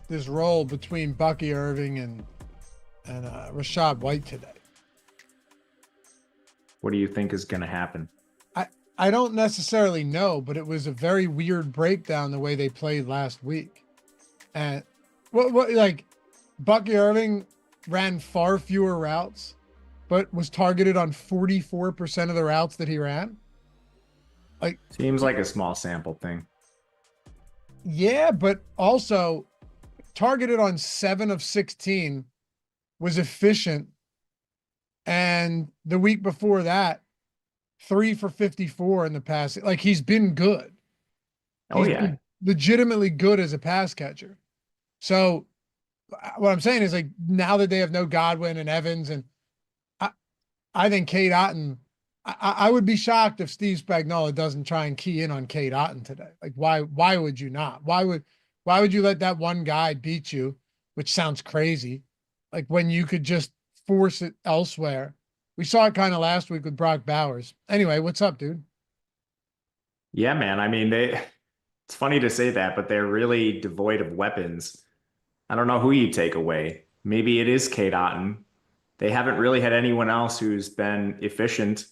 this role between Bucky Irving and Rachaad White today. What do you think is going to happen? I don't necessarily know, but it was a very weird breakdown the way they played last week. And what like Bucky Irving ran far fewer routes, but was targeted on 44% of the routes that he ran. Like, seems like a small sample thing. Yeah, but also targeted on 7 of 16, was efficient. And the week before that, 3 for 54 in the pass. Like, he's been good. He's been legitimately good as a pass catcher. So what I'm saying is, like, now that they have no Godwin and Evans, and I think Cade Otton, I would be shocked if Steve Spagnuolo doesn't try and key in on Cade Otton today. Like, why would you not? Why would you let that one guy beat you, which sounds crazy, like, when you could just force it elsewhere? We saw it kind of last week with Brock Bowers. Anyway, what's up, dude? Yeah, man. I mean, it's funny to say that, but they're really devoid of weapons. I don't know who you take away. Maybe it is Cade Otton. They haven't really had anyone else who's been efficient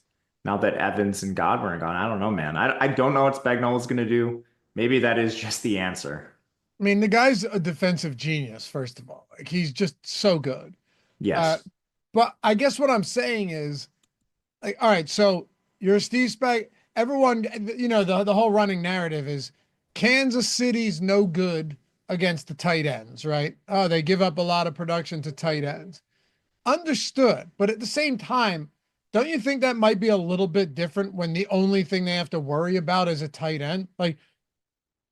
now that Evans and Godwin are gone. I don't know, man. I don't know what Spagnuolo's going to do. Maybe that is just the answer. I mean, the guy's a defensive genius, first of all. Like, he's just so good. Yes. But I guess what I'm saying is, like, all right, so you're Steve Spag. Everyone, you know, the whole running narrative is Kansas City's no good against the tight ends, right? Oh, they give up a lot of production to tight ends. Understood. But at the same time, don't you think that might be a little bit different when the only thing they have to worry about is a tight end? Like,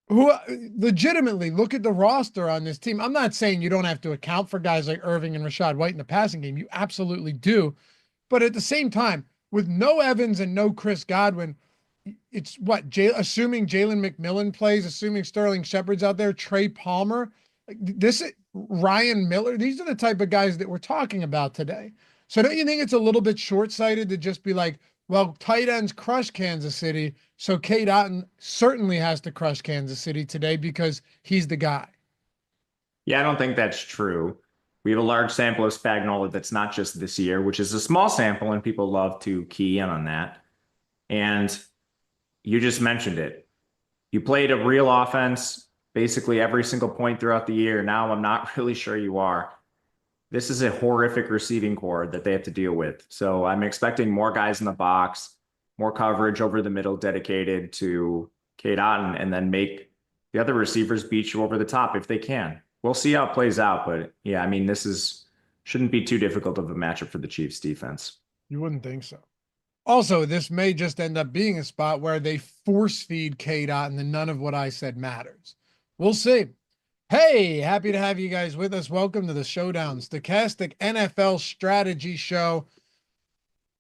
who legitimately look at the roster on this team. I'm not saying you don't have to account for guys like Irving and Rachaad White in the passing game. You absolutely do. But at the same time, with no Evans and no Chris Godwin, it's what, assuming Jalen McMillan plays, assuming Sterling Shepard's out there, Trey Palmer, like this, Ryan Miller, these are the type of guys that we're talking about today. So don't you think it's a little bit short-sighted to just be like, well, tight ends crush Kansas City, so Cade Otton certainly has to crush Kansas City today because he's the guy? Yeah, I don't think that's true. We have a large sample of Spagnuolo that's not just this year, which is a small sample, and people love to key in on that. And you just mentioned it. You played a real offense basically every single point throughout the year. Now I'm not really sure you are. This is a horrific receiving core that they have to deal with. So I'm expecting more guys in the box, more coverage over the middle dedicated to Cade Otton, and then make the other receivers beat you over the top if they can. We'll see how it plays out. But yeah, I mean, shouldn't be too difficult of a matchup for the Chiefs defense. You wouldn't think so. Also, this may just end up being a spot where they force feed Cade Otton and none of what I said matters. We'll see. Hey, happy to have you guys with us. Welcome to the Showdown, Stokastic NFL Strategy Show.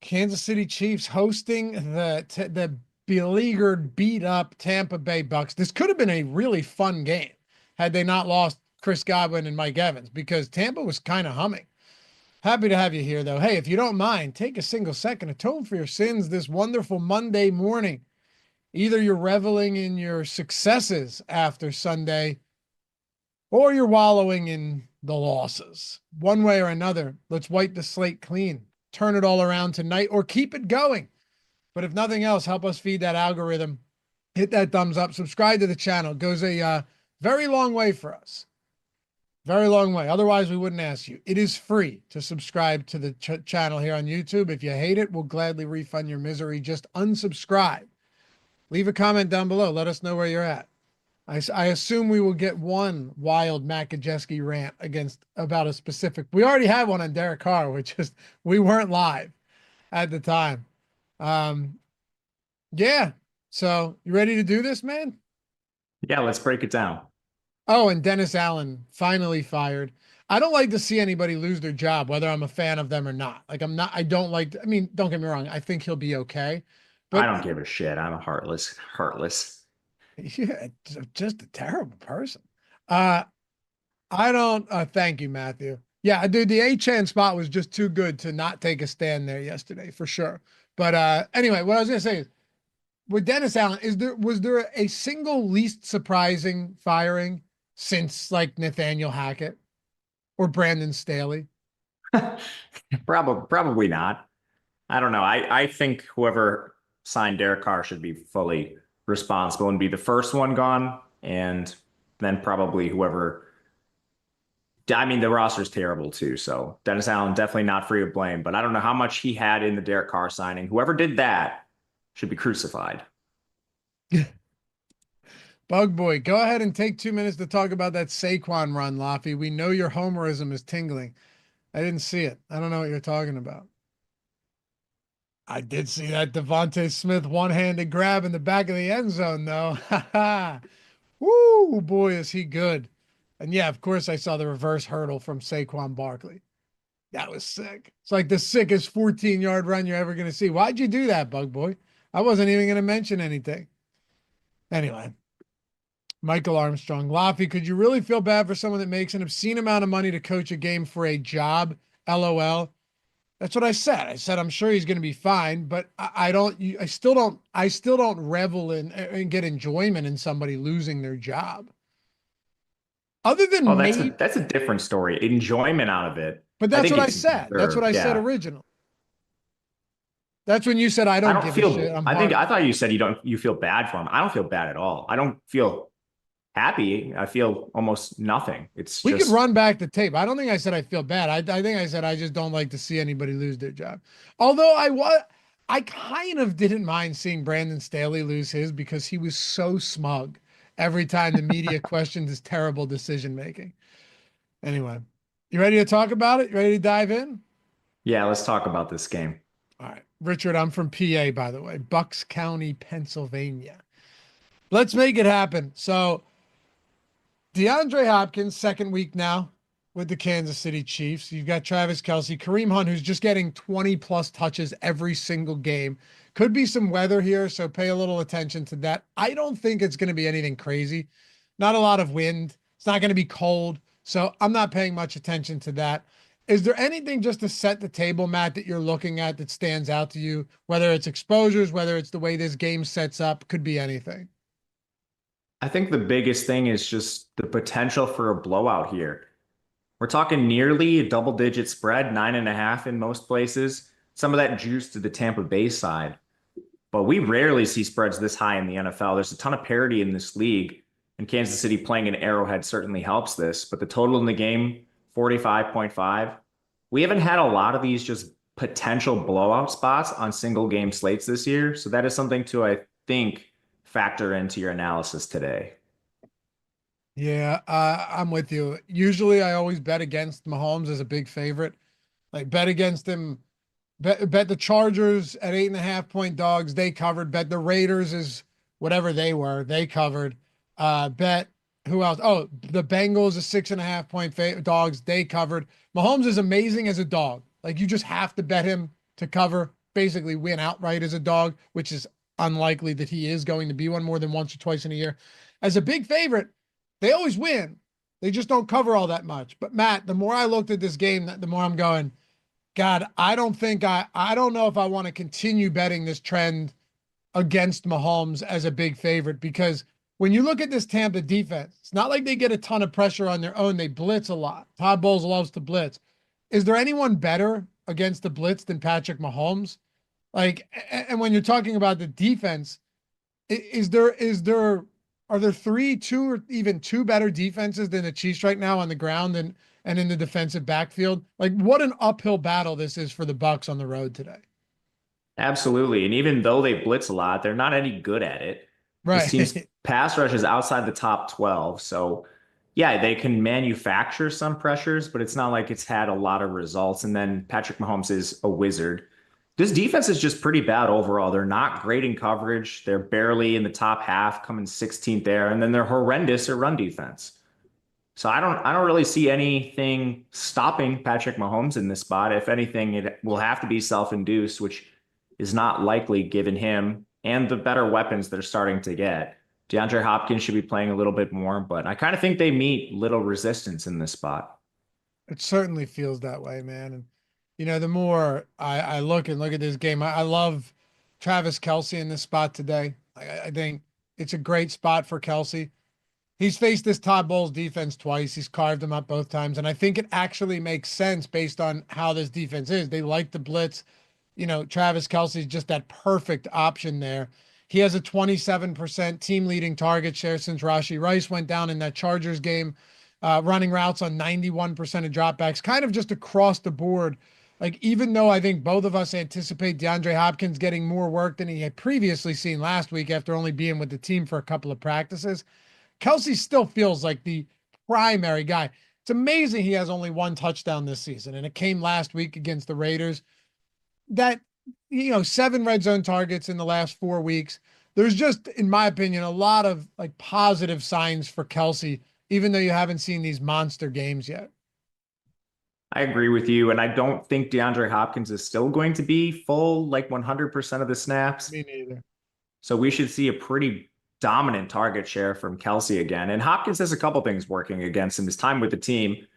Kansas City Chiefs hosting the beleaguered, beat up Tampa Bay Bucs. This could have been a really fun game had they not lost Chris Godwin and Mike Evans, because Tampa was kind of humming. Happy to have you here, though. Hey, if you don't mind, take a single second, atone for your sins this wonderful Monday morning. Either you're reveling in your successes after Sunday, or you're wallowing in the losses. One way or another, let's wipe the slate clean, turn it all around tonight, or keep it going. But if nothing else, help us feed that algorithm. Hit that thumbs up, subscribe to the channel. It goes a very long way for us. Very long way. Otherwise, we wouldn't ask you. It is free to subscribe to the channel here on YouTube. If you hate it, we'll gladly refund your misery. Just unsubscribe. Leave a comment down below. Let us know where you're at. I assume we will get one wild Matt Gajewski rant about a specific. We already had one on Derek Carr, we weren't live at the time. Yeah. So you ready to do this, man? Yeah, let's break it down. Oh, and Dennis Allen finally fired. I don't like to see anybody lose their job, whether I'm a fan of them or not. Like, I don't like, I mean, don't get me wrong. I think he'll be okay. But I don't give a shit. I'm a heartless. Yeah, just a terrible person. I don't, thank you, Matthew. Yeah, dude, the A-Chan spot was just too good to not take a stand there yesterday, for sure. But anyway, what I was going to say is, with Dennis Allen, was there a single least surprising firing since like Nathaniel Hackett or Brandon Staley? Probably not. I don't know. I think whoever signed Derek Carr should be fully responsible and be the first one gone, and then probably whoever. I mean, the roster's terrible too. So Dennis Allen definitely not free of blame, but I don't know how much he had in the Derek Carr signing. Whoever did that should be crucified. Bug boy, go ahead and take 2 minutes to talk about that Saquon run, Laffy. We know your homerism is tingling. I didn't see it. I don't know what you're talking about. I did see that Devontae Smith one-handed grab in the back of the end zone, though. Woo, boy, is he good. And yeah, of course, I saw the reverse hurdle from Saquon Barkley. That was sick. It's like the sickest 14-yard run you're ever going to see. Why'd you do that, Bug Boy? I wasn't even going to mention anything. Anyway, Michael Armstrong. Laffy, could you really feel bad for someone that makes an obscene amount of money to coach a game for a job? LOL. That's what I said. I said I'm sure he's going to be fine, but I still don't revel in and get enjoyment in somebody losing their job. Other Oh, than maybe, that's a different story. Enjoyment out of it. but I that's think what I it's said. That's what I said yeah. originally. That's when you said I I don't don't give a feel. shit. I'm I thought you said you feel bad for him. I don't feel bad at all. I don't feel happy. I feel almost nothing. It's We could just run back the tape. I don't think I said I feel bad. I think I said I just don't like to see anybody lose their job. Although I kind of didn't mind seeing Brandon Staley lose his because he was so smug every time the media questioned his terrible decision making. Anyway, you ready to talk about it? You ready to dive in? yeah. Let's talk about this game. All right. Richard, I'm from PA, by the way, Bucks County, Pennsylvania. Let's make it happen. So DeAndre Hopkins, second week now with the Kansas City Chiefs. You've got Travis Kelce, Kareem Hunt, who's just getting 20 plus touches every single game. Could be some weather here, so pay a little attention to that. I don't think it's going to be anything crazy. Not a lot of wind. It's not going to be cold, so I'm not paying much attention to that. Is there anything just to set the table, Matt, that you're looking at that stands out to you? Whether it's exposures, whether it's the way this game sets up, could be anything. I think the biggest thing is just the potential for a blowout here. We're talking nearly a double-digit spread, 9.5 in most places. Some of that juice to the Tampa Bay side. But we rarely see spreads this high in the NFL. There's a ton of parity in this league, and Kansas City playing an Arrowhead certainly helps this. But the total in the game, 45.5. We haven't had a lot of these just potential blowout spots on single game slates this year. So that is something to, I think, factor into your analysis today. Yeah, I'm with you. Usually I always bet against Mahomes as a big favorite. Like bet against him, bet the Chargers at 8.5 point dogs. They covered. Bet the Raiders is whatever they were. They covered. Bet who else? Oh, the Bengals is 6.5 point dogs. They covered. Mahomes is amazing as a dog. Like you just have to bet him to cover, basically win outright as a dog, which is unlikely that he is going to be one more than once or twice in a year. As a big favorite, they always win. They just don't cover all that much. But Matt, the more I looked at this game, the more I'm going, God, I don't know if I want to continue betting this trend against Mahomes as a big favorite because when you look at this Tampa defense, it's not like they get a ton of pressure on their own. They blitz a lot. Todd Bowles loves to blitz. Is there anyone better against the blitz than Patrick Mahomes? Like, and when you're talking about the defense, are there two, or even two better defenses than the Chiefs right now on the ground and in the defensive backfield? Like, what an uphill battle this is for the Bucs on the road today. Absolutely. And even though they blitz a lot, they're not any good at it. This team's Right. pass rush is outside the top 12. So, yeah, they can manufacture some pressures, but it's not like it's had a lot of results. And then Patrick Mahomes is a wizard. This defense is just pretty bad overall. They're not great in coverage. They're barely in the top half, coming 16th there, and then they're horrendous at run defense. So I don't really see anything stopping Patrick Mahomes in this spot. If anything, it will have to be self-induced, which is not likely given him and the better weapons they're starting to get. DeAndre Hopkins should be playing a little bit more, but I kind of think they meet little resistance in this spot. It certainly feels that way, man. And the more I look at this game, I love Travis Kelce in this spot today. I think it's a great spot for Kelce. He's faced this Todd Bowles defense twice. He's carved them up both times. And I think it actually makes sense based on how this defense is. They like the blitz. Travis Kelce is just that perfect option there. He has a 27% team leading target share since Rashee Rice went down in that Chargers game, running routes on 91% of dropbacks, kind of just across the board. Like, even though I think both of us anticipate DeAndre Hopkins getting more work than he had previously seen last week after only being with the team for a couple of practices, Kelce still feels like the primary guy. It's amazing he has only one touchdown this season, and it came last week against the Raiders. That, 7 red zone targets in the last 4 weeks. There's just, in my opinion, a lot of like positive signs for Kelce, even though you haven't seen these monster games yet. I agree with you, and I don't think DeAndre Hopkins is still going to be full, like 100% of the snaps. Me neither. So we should see a pretty dominant target share from Kelce again. And Hopkins has a couple things working against him. His time with the team.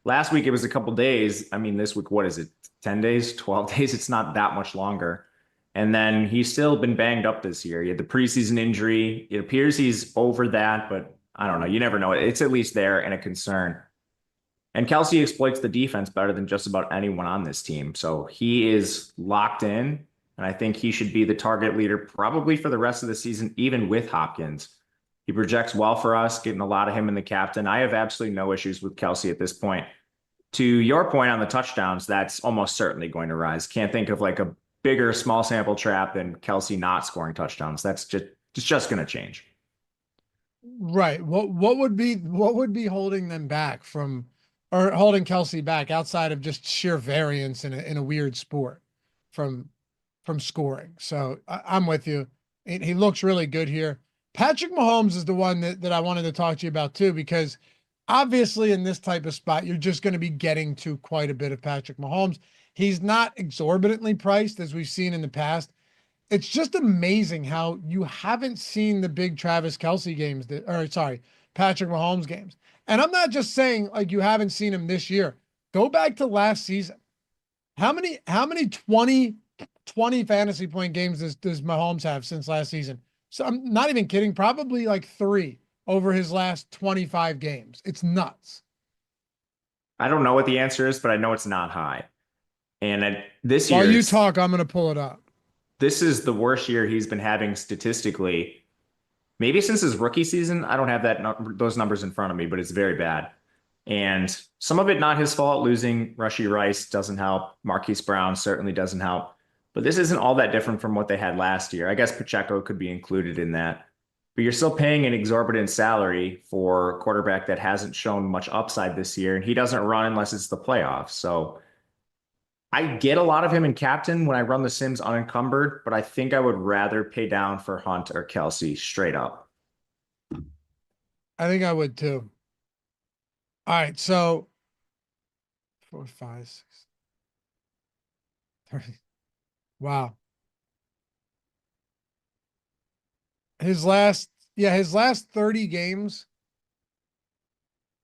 Last week, it was a couple days. I mean, this week, what is it? 10 days, 12 days? It's not that much longer. And then he's still been banged up this year. He had the preseason injury. It appears he's over that, but I don't know. You never know. It's at least there and a concern. And Kelce exploits the defense better than just about anyone on this team. So he is locked in. And I think he should be the target leader probably for the rest of the season, even with Hopkins. He projects well for us, getting a lot of him in the captain. I have absolutely no issues with Kelce at this point. To your point on the touchdowns, that's almost certainly going to rise. Can't think of like a bigger small sample trap than Kelce not scoring touchdowns. That's just going to change. Right. What would be holding them back from, or holding Kelce back outside of just sheer variance in a weird sport from scoring? So I'm with you. He looks really good here. Patrick Mahomes is the one that I wanted to talk to you about too, because obviously in this type of spot, you're just going to be getting to quite a bit of Patrick Mahomes. He's not exorbitantly priced as we've seen in the past. It's just amazing how you haven't seen the big Travis Kelce games Patrick Mahomes games. And I'm not just saying like you haven't seen him this year. Go back to last season. How many 20 fantasy point games does Mahomes have since last season? So I'm not even kidding. Probably like 3 over his last 25 games. It's nuts. I don't know what the answer is, but I know it's not high. And this year, while you talk, I'm going to pull it up. This is the worst year he's been having statistically, maybe since his rookie season. I don't have those numbers in front of me, but it's very bad. And some of it not his fault. Losing Rashee Rice doesn't help. Marquise Brown certainly doesn't help. But this isn't all that different from what they had last year. I guess Pacheco could be included in that. But you're still paying an exorbitant salary for a quarterback that hasn't shown much upside this year, and he doesn't run unless it's the playoffs. So I get a lot of him in captain when I run the Sims unencumbered, but I think I would rather pay down for Hunt or Kelce straight up. I think I would too. All right, so 4, 5, 6, 30. Wow. His last 30 games,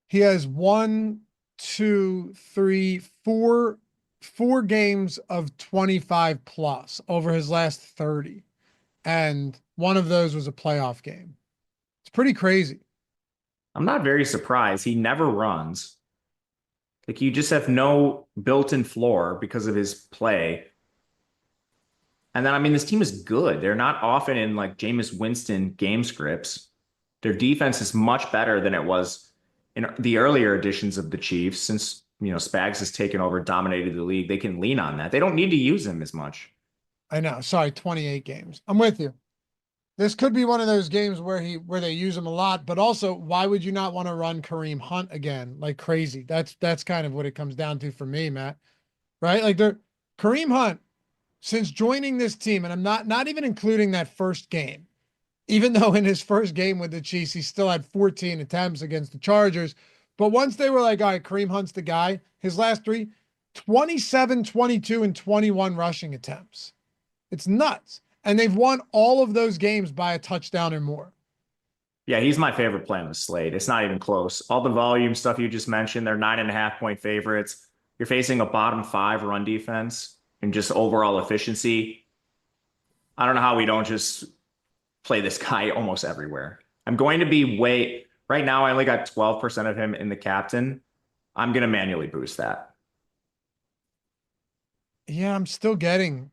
he has 1, 2, 3, 4 games of 25 plus over his last 30. And one of those was a playoff game. It's pretty crazy. I'm not very surprised. He never runs. Like, you just have no built-in floor because of his play. And then, I mean, this team is good. They're not often in like Jameis Winston game scripts. Their defense is much better than it was in the earlier editions of the Chiefs. Since, Spags has taken over, dominated the league, they can lean on that. They don't need to use him as much. I know. Sorry, 28 games. I'm with you. This could be one of those games where they use him a lot, but also, why would you not want to run Kareem Hunt again like crazy? That's kind of what it comes down to for me, Matt. Right? Like, Kareem Hunt, since joining this team, and I'm not even including that first game, even though in his first game with the Chiefs, he still had 14 attempts against the Chargers. But once they were like, all right, Kareem Hunt's the guy, his last 3, 27, 22, and 21 rushing attempts. It's nuts. And they've won all of those games by a touchdown or more. Yeah, he's my favorite play on the slate. It's not even close. All the volume stuff you just mentioned, they're 9.5-point favorites. You're facing a bottom 5 run defense and just overall efficiency. I don't know how we don't just play this guy almost everywhere. I'm going to be Right now, I only got 12% of him in the captain. I'm going to manually boost that. Yeah, I'm still getting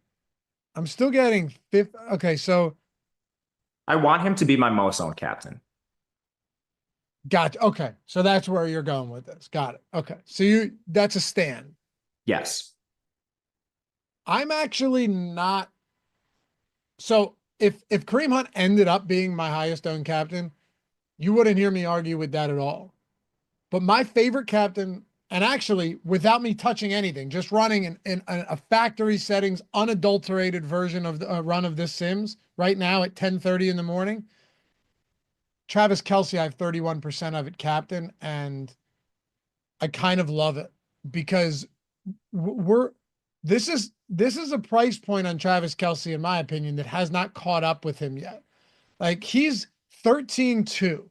fifth. Okay, so I want him to be my most owned captain. gotcha. Okay, so that's where you're going with this. Got it. Okay, so that's a stand. Yes. I'm actually not. So if Kareem Hunt ended up being my highest owned captain, you wouldn't hear me argue with that at all. But my favorite captain, and actually without me touching anything, just running in a factory settings, unadulterated version of the run of this Sims right now at 10:30 in the morning. Travis Kelce, I have 31% of it captain, and I kind of love it because we're this is a price point on Travis Kelce, in my opinion, that has not caught up with him yet. Like he's 13-2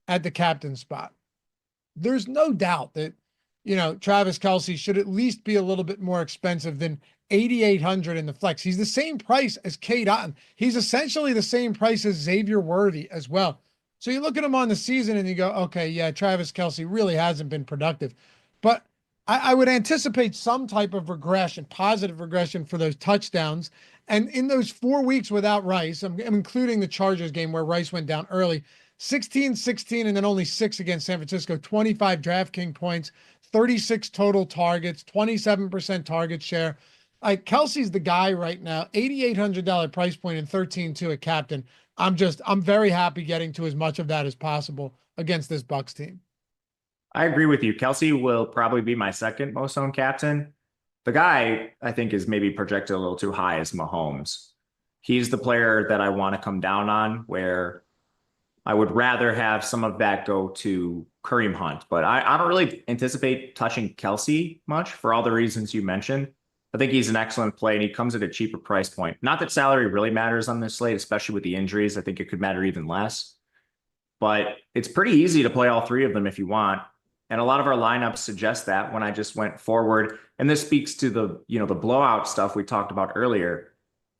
at the captain spot. There's no doubt that, Travis Kelce should at least be a little bit more expensive than 8,800 in the flex. He's the same price as K. Dotton. He's essentially the same price as Xavier Worthy as well. So you look at him on the season and you go, okay, yeah, Travis Kelce really hasn't been productive. But I would anticipate some type of regression, positive regression for those touchdowns. And in those 4 weeks without Rice, I'm including the Chargers game where Rice went down early, 16, 16, and then only 6 against San Francisco, 25 DraftKings points, 36 total targets, 27% target share. Like Kelce's the guy right now, $8,800 price point and 13-2 at captain. I'm very happy getting to as much of that as possible against this Bucs team. I agree with you. Kelce will probably be my second most owned captain. The guy I think is maybe projected a little too high is Mahomes. He's the player that I want to come down on, where I would rather have some of that go to Kareem Hunt. But I don't really anticipate touching Kelce much for all the reasons you mentioned. I think he's an excellent play, and he comes at a cheaper price point. Not that salary really matters on this slate, especially with the injuries. I think it could matter even less. But it's pretty easy to play all three of them if you want. And a lot of our lineups suggest that when I just went forward. And this speaks to the blowout stuff we talked about earlier.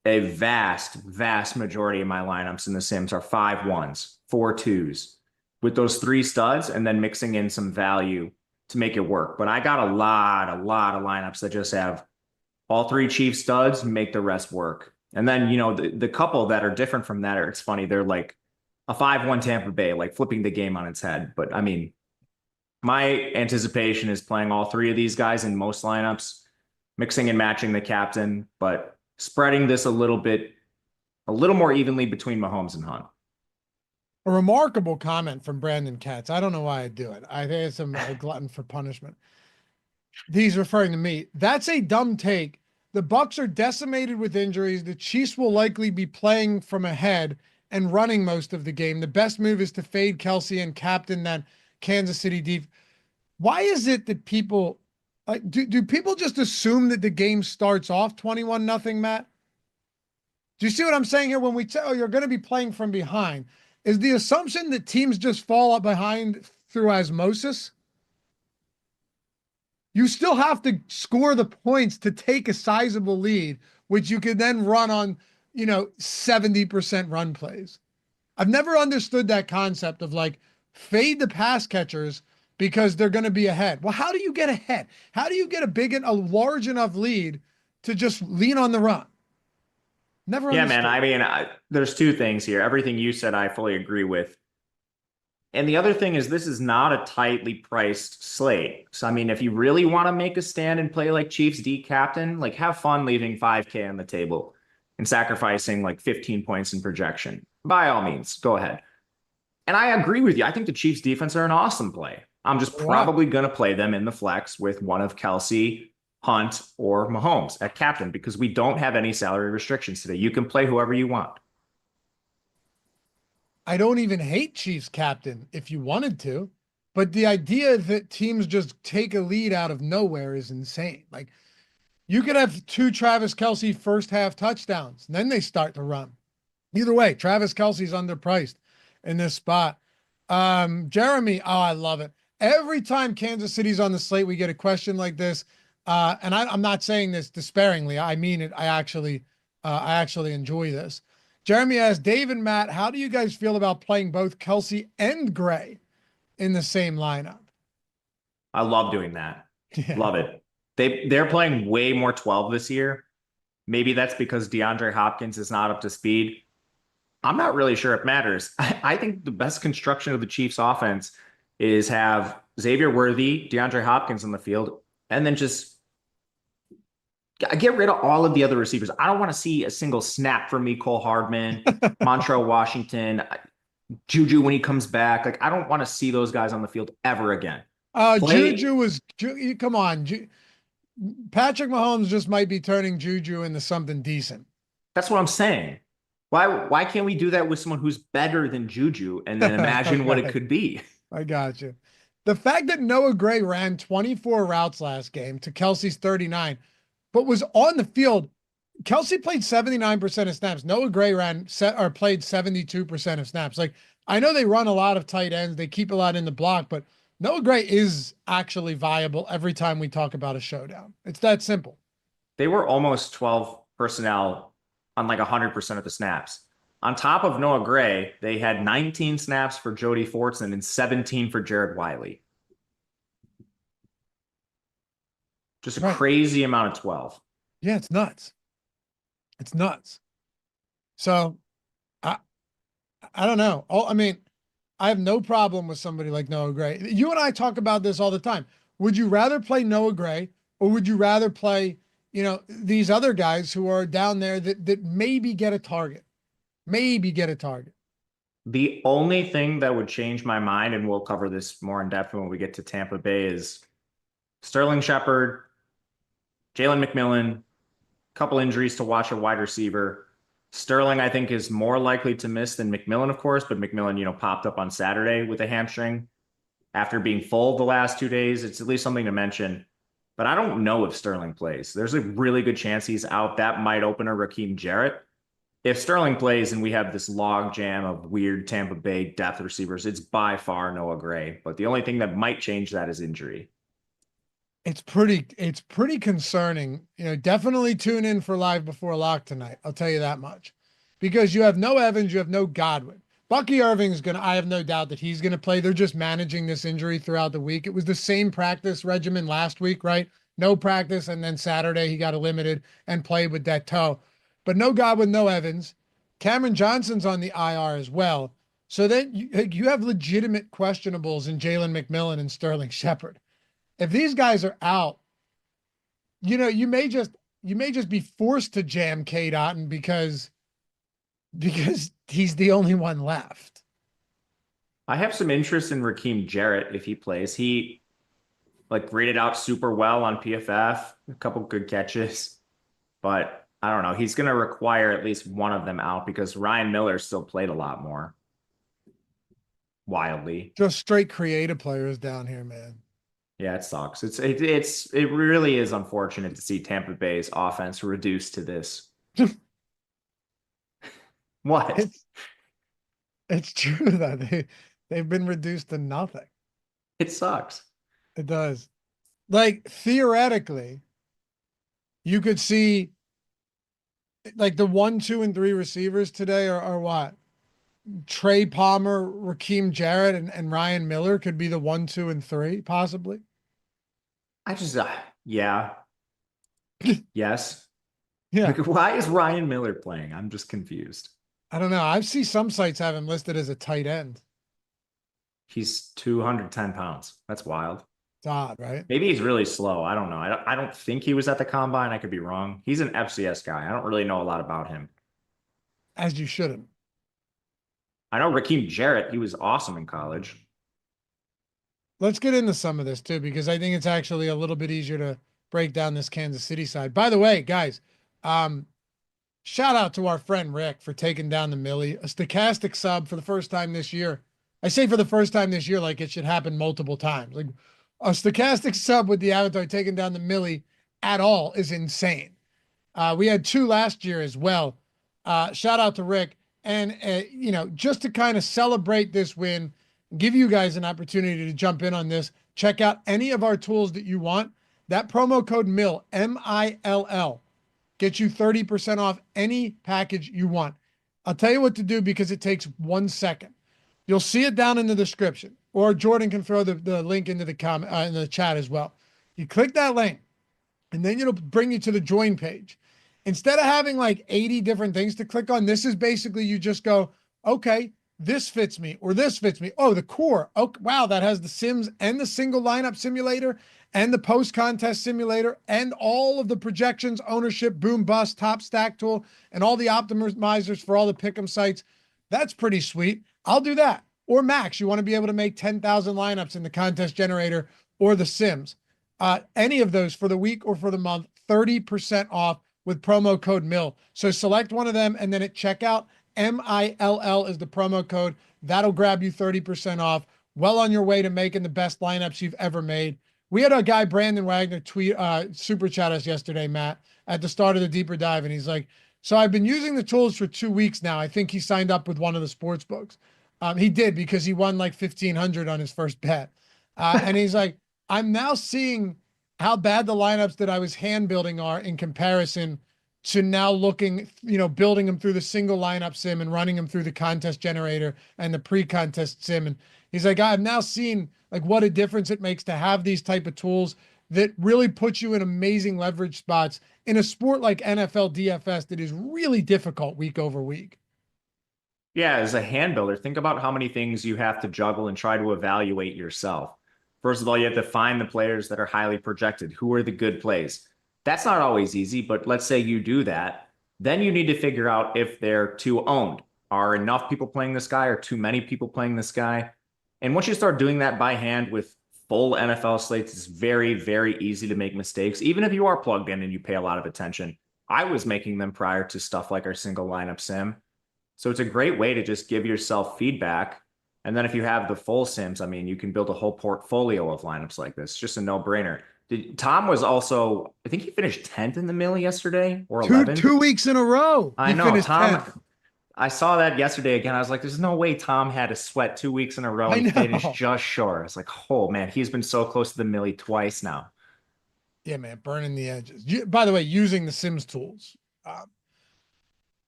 A vast majority of my lineups in the Sims are 5-1s, 4-2s, with those 3 studs and then mixing in some value to make it work. But I got a lot of lineups that just have all 3 Chiefs studs, make the rest work. And then, the couple that are different from that it's funny. They're like a 5-1 Tampa Bay, like flipping the game on its head. But I mean, my anticipation is playing all 3 of these guys in most lineups, mixing and matching the captain, but spreading this a little more evenly between Mahomes and Hunt. A remarkable comment from Brandon Katz. I don't know why I do it. I think it's a glutton for punishment. He's referring to me. That's a dumb take. The Bucs are decimated with injuries. The Chiefs will likely be playing from ahead and running most of the game. The best move is to fade Kelce and captain that Kansas City deep. Why is it that people like do people just assume that the game starts off 21-0, Matt? Do you see what I'm saying here when we say, oh, you're going to be playing from behind? Is the assumption that teams just fall up behind through osmosis? You still have to score the points to take a sizable lead, which you could then run on, 70% run plays. I've never understood that concept of like fade the pass catchers because they're going to be ahead. Well, how do you get ahead? How do you get a large enough lead to just lean on the run? Never understood. Yeah, man. I mean, there's 2 things here. Everything you said, I fully agree with. And the other thing is this is not a tightly priced slate. So, I mean, if you really want to make a stand and play like Chiefs D captain, like have fun leaving 5K on the table and sacrificing like 15 points in projection. By all means, go ahead. And I agree with you. I think the Chiefs defense are an awesome play. I'm just probably going to play them in the flex with one of Kelce, Hunt, or Mahomes at captain because we don't have any salary restrictions today. You can play whoever you want. I don't even hate Chiefs captain if you wanted to, but the idea that teams just take a lead out of nowhere is insane. Like you could have 2 Travis Kelce first half touchdowns, and then they start to run. Either way, Travis Kelce's underpriced in this spot. Jeremy, oh, I love it. Every time Kansas City's on the slate, we get a question like this. And I'm not saying this despairingly. I mean it. I actually enjoy this. Jeremy asks, Dave and Matt, how do you guys feel about playing both Kelce and Gray? in the same lineup. I love doing that. Yeah. Love it. They're playing way more 12 this year. Maybe that's because DeAndre Hopkins is not up to speed. I'm not really sure it matters. I think the best construction of the Chiefs offense is have Xavier Worthy, DeAndre Hopkins on the field, and then just get rid of all of the other receivers. I don't want to see a single snap from Mecole Hardman, Montrell Washington, Juju when he comes back. Like, I don't want to see those guys on the field ever again. Juju was, come on. Patrick Mahomes just might be turning Juju into something decent. That's what I'm saying. Why can't we do that with someone who's better than Juju and then imagine what it could be? I got you. The fact that Noah Gray ran 24 routes last game to Kelce's 39, but was on the field. Kelce played 79% of snaps. Noah Gray played 72% of snaps. Like, I know they run a lot of tight ends. They keep a lot in the block, but Noah Gray is actually viable every time we talk about a showdown. It's that simple. They were almost 12 personnel on like 100% of the snaps. On top of Noah Gray, they had 19 snaps for Jody Fortson and 17 for Jared Wiley. Just a crazy amount of 12. Yeah, it's nuts. It's nuts. So I don't know. I mean, I have no problem with somebody like Noah Gray. You and I talk about this all the time. Would you rather play Noah Gray, or would you rather play, these other guys who are down there that maybe get a target? Maybe get a target. The only thing that would change my mind, and we'll cover this more in depth when we get to Tampa Bay, is Sterling Shepard, Jalen McMillan, couple injuries to watch a wide receiver. Sterling, I think, is more likely to miss than McMillan, of course, but McMillan, popped up on Saturday with a hamstring after being full the last 2 days. It's at least something to mention, but I don't know if Sterling plays. There's a really good chance he's out. That might open a Raheem Jarrett. If Sterling plays and we have this log jam of weird Tampa Bay depth receivers, it's by far Noah Gray. But the only thing that might change that is injury. It's pretty concerning. Definitely tune in for Live Before Lock tonight. I'll tell you that much, because you have no Evans, you have no Godwin. Bucky Irving's I have no doubt that he's going to play. They're just managing this injury throughout the week. It was the same practice regimen last week, right? No practice. And then Saturday he got limited and played with that toe, but no Godwin, no Evans. Cameron Johnson's on the IR as well. So then you have legitimate questionables in Jalen McMillan and Sterling Shepard. If these guys are out, you may just be forced to jam K. Dotton because he's the only one left. I have some interest in Raheem Jarrett if he plays. He graded out super well on PFF, a couple good catches, but I don't know. He's going to require at least one of them out because Ryan Miller still played a lot more. Wildly. Just straight creative players down here, man. Yeah, it sucks. It really is unfortunate to see Tampa Bay's offense reduced to this. What? It's true that they've been reduced to nothing. It sucks. It does. Theoretically, you could see the 1, 2, and 3 receivers today are what? Trey Palmer, Raheem Jarrett, and Ryan Miller could be the 1, 2, and 3, possibly. Yeah. Yes. Yeah. Why is Ryan Miller playing? I'm just confused. I don't know. I see some sites have him listed as a tight end. He's 210 pounds. That's wild. It's odd, right? Maybe he's really slow. I don't know. I don't think he was at the combine. I could be wrong. He's an FCS guy. I don't really know a lot about him. As you shouldn't. I know Raheem Jarrett. He was awesome in college. Let's get into some of this too, because I think it's actually a little bit easier to break down this Kansas City side. By the way, guys, shout out to our friend Rick for taking down the Millie, a Stokastic sub for the first time this year. I say for the first time this year, like it should happen multiple times. Like a Stokastic sub with the avatar taking down the Millie at all is insane. We had 2 last year as well. Shout out to Rick. And, just to kind of celebrate this win, give you guys an opportunity to jump in on this, check out any of our tools that you want. That promo code MILL, MILL, gets you 30% off any package you want. I'll tell you what to do because it takes 1 second. You'll see it down in the description, or Jordan can throw the link into the comment in the chat as well. You click that link, and then it'll bring you to the join page. Instead of having like 80 different things to click on, this is basically you just go, okay, this fits me or this fits me. Oh, the core. Oh, wow, that has the sims and the single lineup simulator and the post contest simulator and all of the projections, ownership, boom, bust, top stack tool, and all the optimizers for all the pick'em sites. That's pretty sweet. I'll do that. Or Max, you want to be able to make 10,000 lineups in the contest generator or the sims. Any of those for the week or for the month, 30% off with promo code MILL. So select one of them, and then at checkout, MILL is the promo code. That'll grab you 30% off. Well on your way to making the best lineups you've ever made. We had a guy, Brandon Wagner, super chat us yesterday, Matt, at the start of the deeper dive, and he's like, so I've been using the tools for 2 weeks now. I think he signed up with one of the sports books. He did, because he won like 1,500 on his first bet. And he's like, I'm now seeing how bad the lineups that I was hand building are in comparison to now looking, building them through the single lineup sim and running them through the contest generator and the pre-contest sim. And he's like, I've now seen like what a difference it makes to have these type of tools that really put you in amazing leverage spots in a sport like NFL DFS that is really difficult week over week. Yeah, as a hand builder, think about how many things you have to juggle and try to evaluate yourself. First of all, you have to find the players that are highly projected. Who are the good plays? That's not always easy, but let's say you do that. Then you need to figure out if they're too owned. Are enough people playing this guy or too many people playing this guy? And once you start doing that by hand with full NFL slates, it's very, very easy to make mistakes. Even if you are plugged in and you pay a lot of attention. I was making them prior to stuff like our single lineup sim. So it's a great way to just give yourself feedback. And then if you have the full sims, I mean, you can build a whole portfolio of lineups like this. Just a no-brainer. Tom was also, I think he finished 10th in the mill yesterday or 11th. Two weeks in a row. I know, Tom. 10th. I saw that yesterday again. I was like, there's no way Tom had to sweat 2 weeks in a row and finished just short. I was like, oh, man, he's been so close to the millie twice now. Yeah, man, burning the edges. By the way, using the Sims tools.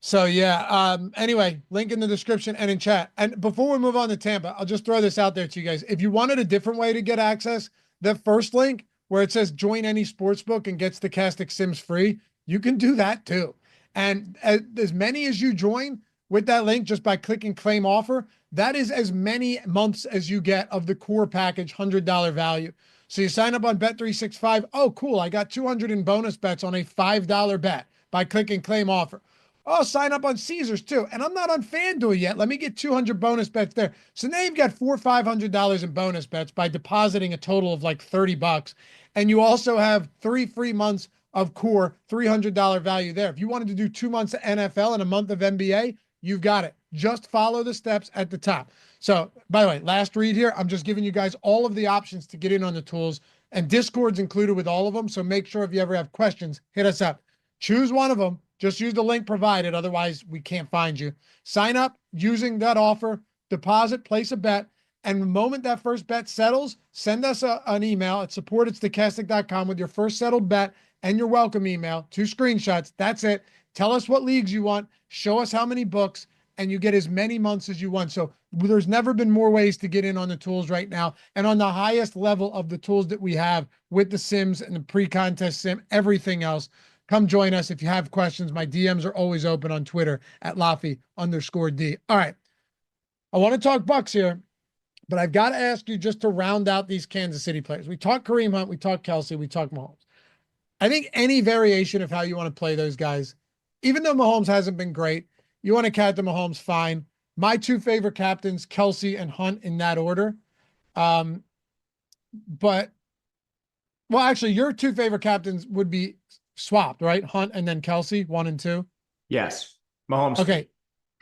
So yeah, anyway, link in the description and in chat. And before we move on to Tampa, I'll just throw this out there to you guys. If you wanted a different way to get access, the first link where it says join any sportsbook and get Stokastic Sims free, you can do that too. And as many as you join with that link, just by clicking claim offer, that is as many months as you get of the core package $100 value. So you sign up on Bet365. Oh, cool. I got 200 in bonus bets on a $5 bet by clicking claim offer. Oh, sign up on Caesars too. And I'm not on FanDuel yet. Let me get 200 bonus bets there. So now you've got $400 or $500 in bonus bets by depositing a total of like $30. And you also have 3 free months of core $300 value there. If you wanted to do 2 months of NFL and a month of NBA, you've got it. Just follow the steps at the top. So by the way, last read here, I'm just giving you guys all of the options to get in on the tools, and Discord's included with all of them. So make sure if you ever have questions, hit us up. Choose one of them. Just use the link provided. Otherwise, we can't find you. Sign up using that offer, deposit, place a bet. And the moment that first bet settles, send us an email at support@stokastic.com with your first settled bet and your welcome email, 2 screenshots. That's it. Tell us what leagues you want. Show us how many books, and you get as many months as you want. So there's never been more ways to get in on the tools right now. And on the highest level of the tools that we have with the Sims and the pre-contest sim, everything else. Come join us. If you have questions, my DMs are always open on Twitter at Laffy_D. All right. I want to talk Bucs here, but I've got to ask you just to round out these Kansas City players. We talked Kareem Hunt, we talked Kelce, we talked Mahomes. I think any variation of how you want to play those guys, even though Mahomes hasn't been great, you want to captain Mahomes, fine. My 2 favorite captains, Kelce and Hunt, in that order. Well, actually, your 2 favorite captains would be swapped, right? Hunt and then Kelce, 1 and 2. Yes. Mahomes. Okay.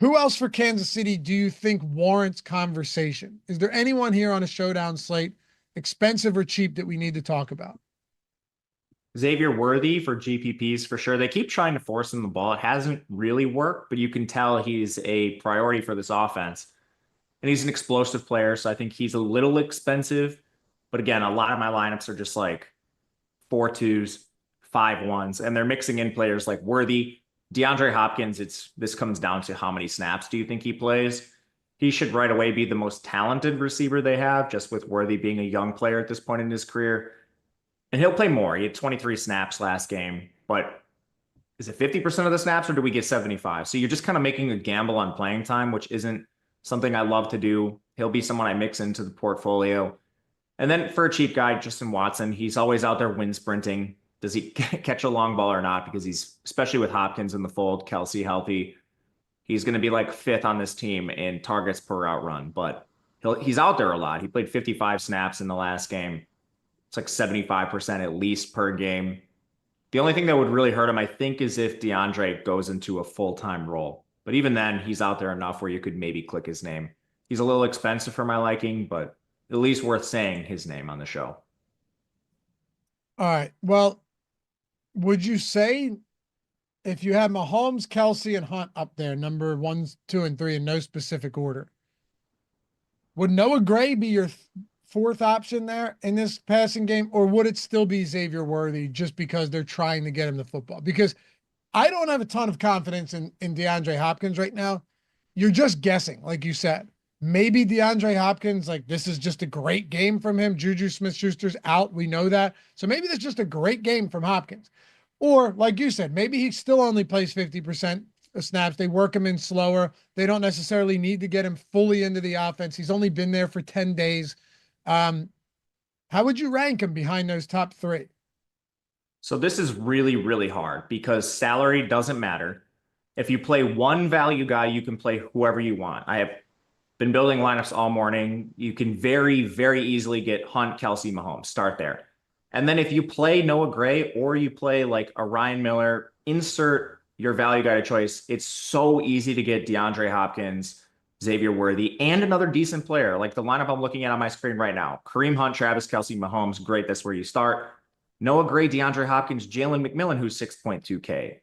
Who else for Kansas City do you think warrants conversation? Is there anyone here on a showdown slate, expensive or cheap, that we need to talk about? Xavier Worthy for GPPs for sure. They keep trying to force him the ball. It hasn't really worked, but you can tell he's a priority for this offense. And he's an explosive player, so I think he's a little expensive. But again, a lot of my lineups are just like 4-2s, 5-1s, and they're mixing in players like Worthy, DeAndre Hopkins. This comes down to how many snaps do you think he plays? he should right away be the most talented receiver they have, just with Worthy being a young player at this point in his career. And he'll play more. He had 23 snaps last game, but is it 50% of the snaps or do we get 75? So you're just kind of making a gamble on playing time, which isn't something I love to do. He'll be someone I mix into the portfolio. And then for a cheap guy, Justin Watson, he's always out there wind sprinting. Does he catch a long ball or not? Because he's, especially with Hopkins in the fold, Kelce healthy, he's going to be like fifth on this team in targets per route run. But he's out there a lot. He played 55 snaps in the last game. It's like 75% at least per game. The only thing that would really hurt him, I think, is if DeAndre goes into a full-time role. But even then, he's out there enough where you could maybe click his name. He's a little expensive for my liking, but at least worth saying his name on the show. All right. Well, would you say if you had Mahomes, Kelce, and Hunt up there, number 1, 2, and 3 in no specific order, would Noah Gray be your fourth option there in this passing game, or would it still be Xavier Worthy just because they're trying to get him the football? Because I don't have a ton of confidence in DeAndre Hopkins right now. You're just guessing, like you said. Maybe DeAndre Hopkins, like this is just a great game from him. Juju Smith-Schuster's out. We know that. So maybe that's just a great game from Hopkins. Or like you said, maybe he still only plays 50% of snaps. They work him in slower. They don't necessarily need to get him fully into the offense. He's only been there for 10 days. How would you rank him behind those top 3? So this is really, really hard because salary doesn't matter. If you play one value guy, you can play whoever you want. I have been building lineups all morning. You can very, very easily get Hunt, Kelce, Mahomes. Start there. And then if you play Noah Gray or you play like a Ryan Miller, insert your value guy of choice. It's so easy to get DeAndre Hopkins, Xavier Worthy, and another decent player. Like the lineup I'm looking at on my screen right now. Kareem Hunt, Travis Kelce, Mahomes. Great. That's where you start. Noah Gray, DeAndre Hopkins, Jalen McMillan, who's 6.2K.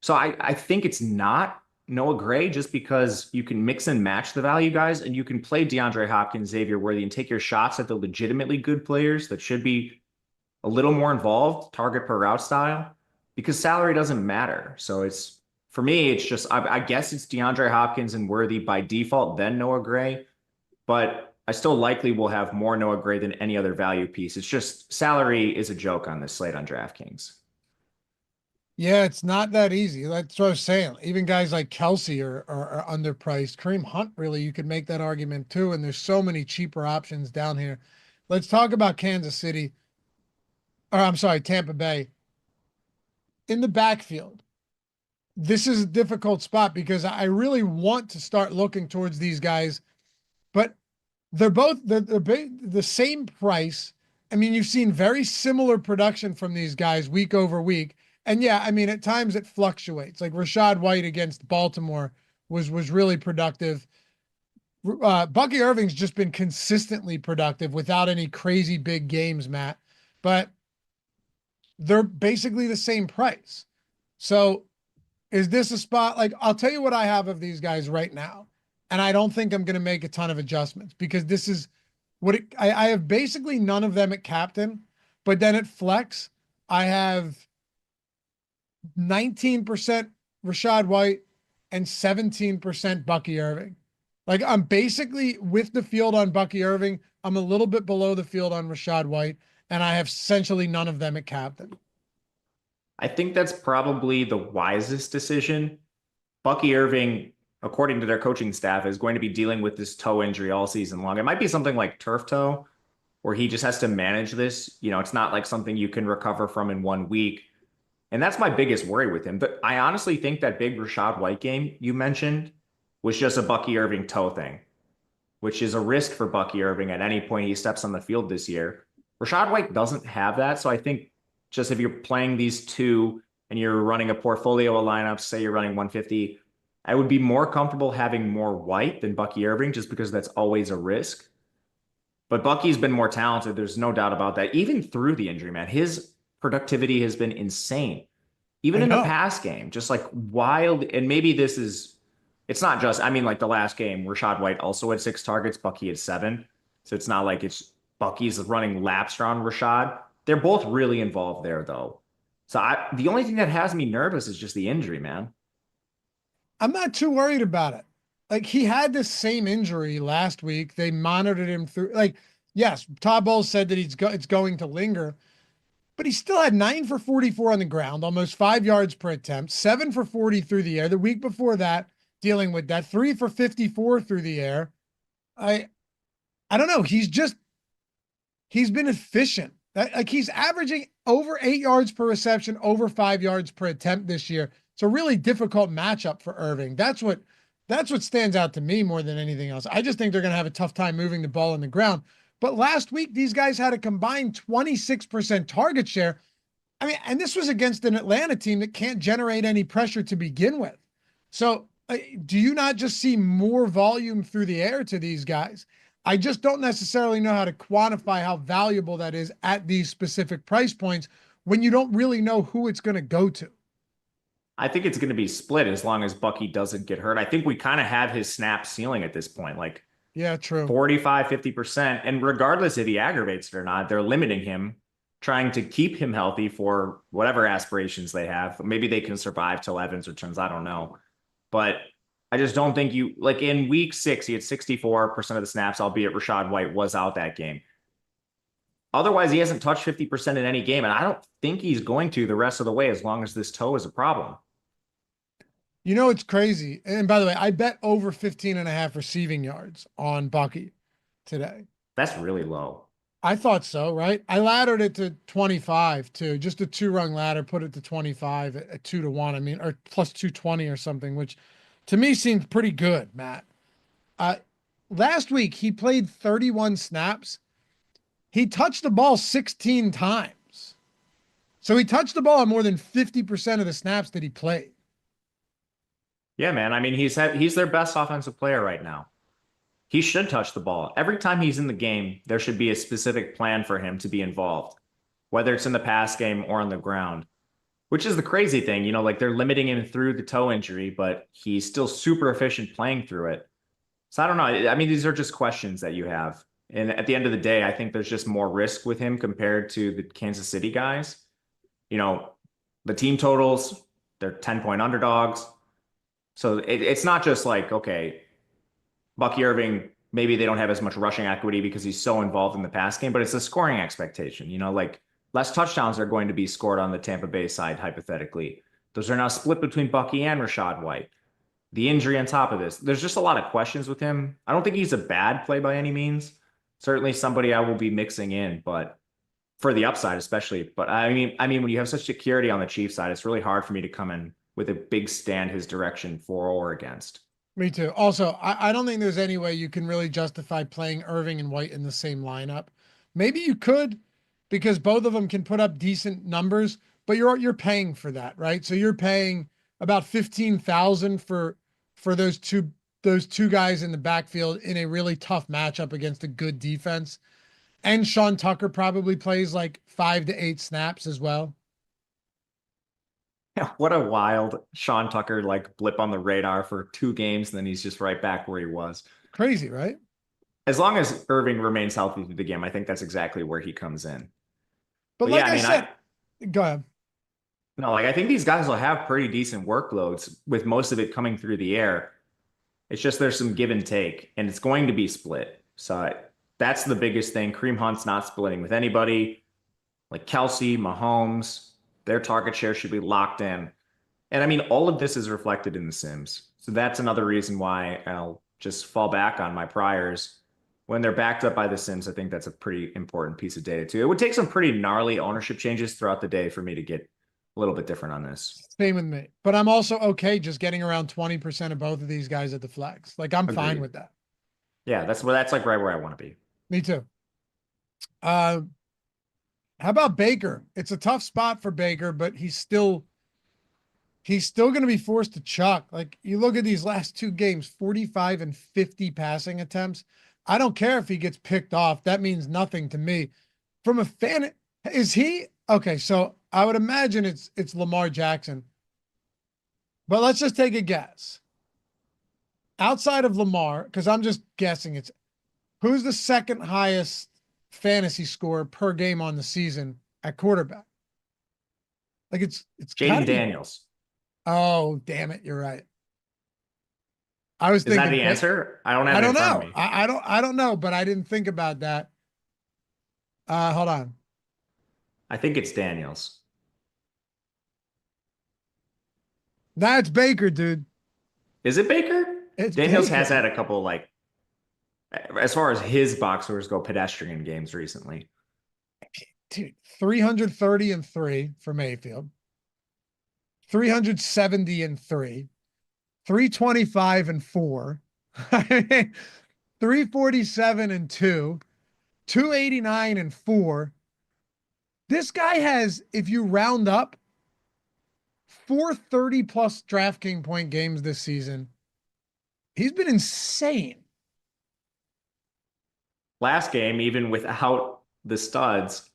So I think it's not Noah Gray just because you can mix and match the value guys and you can play DeAndre Hopkins, Xavier Worthy, and take your shots at the legitimately good players that should be a little more involved, target per route style, because salary doesn't matter. So it's, for me, it's just, I guess it's DeAndre Hopkins and Worthy by default, then Noah Gray, but I still likely will have more Noah Gray than any other value piece. It's just salary is a joke on this slate on DraftKings. Yeah, it's not that easy. That's what I was saying. Even guys like Kelce are underpriced. Kareem Hunt, really, you could make that argument too. And there's so many cheaper options down here. Let's talk about Kansas City. Or I'm sorry, Tampa Bay. In the backfield, this is a difficult spot because I really want to start looking towards these guys, but they're both the same price. I mean, you've seen very similar production from these guys week over week. And yeah, I mean, at times it fluctuates. Like Rachaad White against Baltimore was really productive. Bucky Irving's just been consistently productive without any crazy big games, Matt. But they're basically the same price. So is this a spot? Like, I'll tell you what I have of these guys right now. And I don't think I'm going to make a ton of adjustments because this is what I have basically none of them at captain, but then at flex, I have 19% Rachaad White and 17% Bucky Irving. Like I'm basically with the field on Bucky Irving. I'm a little bit below the field on Rachaad White, and I have essentially none of them at captain. I think that's probably the wisest decision. Bucky Irving, according to their coaching staff, is going to be dealing with this toe injury all season long. It might be something like turf toe, where he just has to manage this. You know, it's not like something you can recover from in 1 week. And that's my biggest worry with him. But I honestly think that big Rachaad White game you mentioned was just a Bucky Irving toe thing, which is a risk for Bucky Irving at any point he steps on the field this year. Rachaad White doesn't have that. So I think just if you're playing these two and you're running a portfolio of lineups, say you're running 150, I would be more comfortable having more White than Bucky Irving just because that's always a risk. But Bucky's been more talented. There's no doubt about that. Even through the injury, man, his productivity has been insane. Even in the pass game, just like wild. And maybe this is, it's not just, I mean, like the last game, Rachaad White also had 6 targets, Bucky had 7. So it's not like it's Bucky's running laps around Rachaad. They're both really involved there, though. So the only thing that has me nervous is just the injury, man. I'm not too worried about it. like he had this same injury last week. They monitored him through, like, yes, Todd Bowles said that it's going to linger, but he still had 9 for 44 on the ground, almost 5 yards per attempt, 7 for 40 through the air. The week before that, dealing with that, 3 for 54 through the air. I don't know. He's been efficient. Like he's averaging over 8 yards per reception, over 5 yards per attempt this year. It's a really difficult matchup for Irving. That's what stands out to me more than anything else. I just think they're going to have a tough time moving the ball on the ground. But last week, these guys had a combined 26% target share. I mean, and this was against an Atlanta team that can't generate any pressure to begin with. So do you not just see more volume through the air to these guys? I just don't necessarily know how to quantify how valuable that is at these specific price points when you don't really know who it's going to go to. I think it's going to be split as long as Bucky doesn't get hurt. I think we kind of have his snap ceiling at this point, like yeah, true. 45, 50%. And regardless if he aggravates it or not, they're limiting him, trying to keep him healthy for whatever aspirations they have. Maybe they can survive till Evans returns. I don't know. But I just don't think you, like in week 6, he had 64% of the snaps, albeit Rachaad White was out that game. Otherwise, he hasn't touched 50% in any game. And I don't think he's going to the rest of the way as long as this toe is a problem. You know, it's crazy. And by the way, I bet over 15.5 receiving yards on Bucky today. That's really low. I thought so, right? I laddered it to 25 too, just a 2-rung ladder, put it to 25 at 2-1. I mean, or plus 220 or something, which to me seemed pretty good, Matt. Last week he played 31 snaps. He touched the ball 16 times. So he touched the ball on more than 50% of the snaps that he played. Yeah, man. I mean, he's their best offensive player right now. He should touch the ball. Every time he's in the game, there should be a specific plan for him to be involved, whether it's in the pass game or on the ground, which is the crazy thing. You know, like they're limiting him through the toe injury, but he's still super efficient playing through it. So I don't know. I mean, these are just questions that you have. And at the end of the day, I think there's just more risk with him compared to the Kansas City guys. You know, the team totals, they're 10-point underdogs. So it's not just like, okay, Bucky Irving, maybe they don't have as much rushing equity because he's so involved in the pass game, but it's a scoring expectation. You know, like less touchdowns are going to be scored on the Tampa Bay side, hypothetically. Those are now split between Bucky and Rachaad White. The injury on top of this, there's just a lot of questions with him. I don't think he's a bad play by any means. Certainly somebody I will be mixing in, but for the upside especially. But I mean, when you have such security on the Chiefs side, it's really hard for me to come in with a big stand his direction for or against. Me too. Also, I don't think there's any way you can really justify playing Irving and White in the same lineup. Maybe you could, because both of them can put up decent numbers, but you're paying for that, right? So you're paying about 15,000 for those two guys in the backfield in a really tough matchup against a good defense. And Sean Tucker probably plays like 5 to 8 snaps as well. Yeah, what a wild Sean Tucker like blip on the radar for 2 games, and then he's just right back where he was. Crazy, right? As long as Irving remains healthy through the game, I think that's exactly where he comes in. But like I said, go ahead. No, like I think these guys will have pretty decent workloads with most of it coming through the air. It's just there's some give and take, and it's going to be split. So that's the biggest thing. Kareem Hunt's not splitting with anybody. Like Kelce, Mahomes, their target share should be locked in. And I mean, all of this is reflected in the Sims. So that's another reason why I'll just fall back on my priors. When they're backed up by the Sims, I think that's a pretty important piece of data too. It would take some pretty gnarly ownership changes throughout the day for me to get a little bit different on this. Same with me. But I'm also okay just getting around 20% of both of these guys at the flex. Like I'm fine with that. Yeah, that's like right where I want to be. Me too. How about Baker? It's a tough spot for Baker, but he's still going to be forced to chuck. Like you look at these last 2 games, 45 and 50 passing attempts. I don't care if he gets picked off. That means nothing to me. From a fan, is he okay? So I would imagine it's Lamar Jackson. But let's just take a guess. Outside of Lamar, because I'm just guessing, it's who's the second highest fantasy score per game on the season at quarterback? Like it's Jaden Daniels. Oh, damn it. You're right. I was Is that thinking, the answer? I don't have I it in don't front of know. me. I don't know, but I didn't think about that. Hold on. I think it's Daniels. That's Baker, dude. Is it Baker? It's Daniels has Baker. had a couple, like, as far as his boxers go, pedestrian games recently. Dude, 330 and 3 for Mayfield, 370 and 3, 325 and 4, I mean, 347 and 2, 289 and 4. This guy has, if you round up, 430 plus DraftKings point games this season. He's been insane. Last game, even without the studs,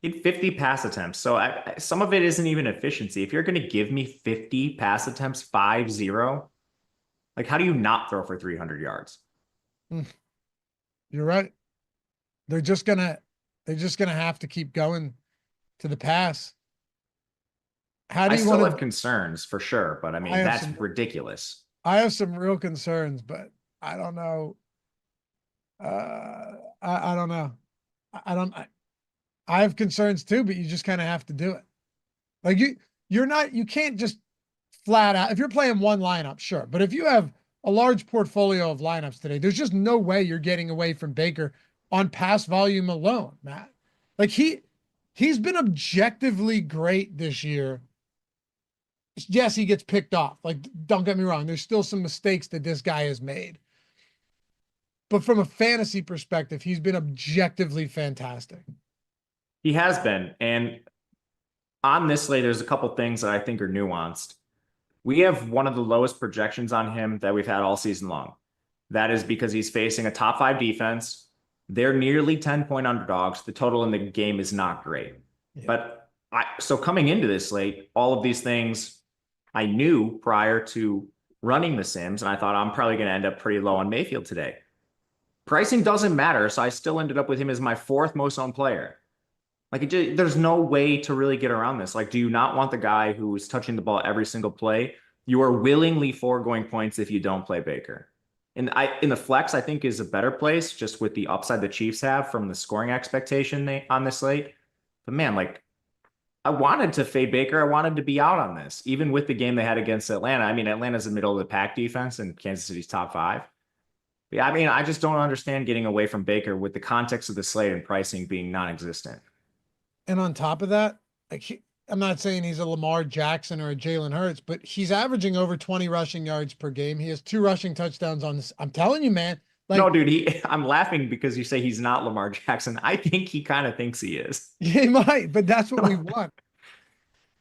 he had 50 pass attempts. So some of it isn't even efficiency. If you're going to give me 50 pass attempts, 5-0, like how do you not throw for 300 yards? You're right. They're just gonna have to keep going to the pass. How do I you still want have concerns for sure, but I mean, that's ridiculous. I have some real concerns, but I don't know. I don't know. I don't. I have concerns too, but you just kind of have to do it. Like you can't just flat out. If you're playing one lineup, sure, but if you have a large portfolio of lineups today, there's just no way you're getting away from Baker on pass volume alone, Matt. Like he's been objectively great this year. Yes, he gets picked off. Like, don't get me wrong. There's still some mistakes that this guy has made. But from a fantasy perspective, he's been objectively fantastic. He has been. And on this slate, there's a couple things that I think are nuanced. We have one of the lowest projections on him that we've had all season long. That is because he's facing a top 5 defense. They're nearly 10-point underdogs. The total in the game is not great. Yeah. But so coming into this slate, all of these things I knew prior to running the Sims, and I thought I'm probably going to end up pretty low on Mayfield today. Pricing doesn't matter, so I still ended up with him as my 4th most owned player. Like, there's no way to really get around this. Like, do you not want the guy who is touching the ball every single play? You are willingly foregoing points if you don't play Baker. And in the flex, I think is a better place just with the upside the Chiefs have from the scoring expectation on this slate. But man, like, I wanted to fade Baker. I wanted to be out on this, even with the game they had against Atlanta. I mean, Atlanta's the middle of the pack defense and Kansas City's top 5. But yeah, I mean, I just don't understand getting away from Baker with the context of the slate and pricing being non-existent. And on top of that, like I'm not saying he's a Lamar Jackson or a Jalen Hurts, but he's averaging over 20 rushing yards per game. He has 2 rushing touchdowns on this. I'm telling you, man. Like, no, dude, I'm laughing because you say he's not Lamar Jackson. I think he kind of thinks he is. He might, but that's what we want.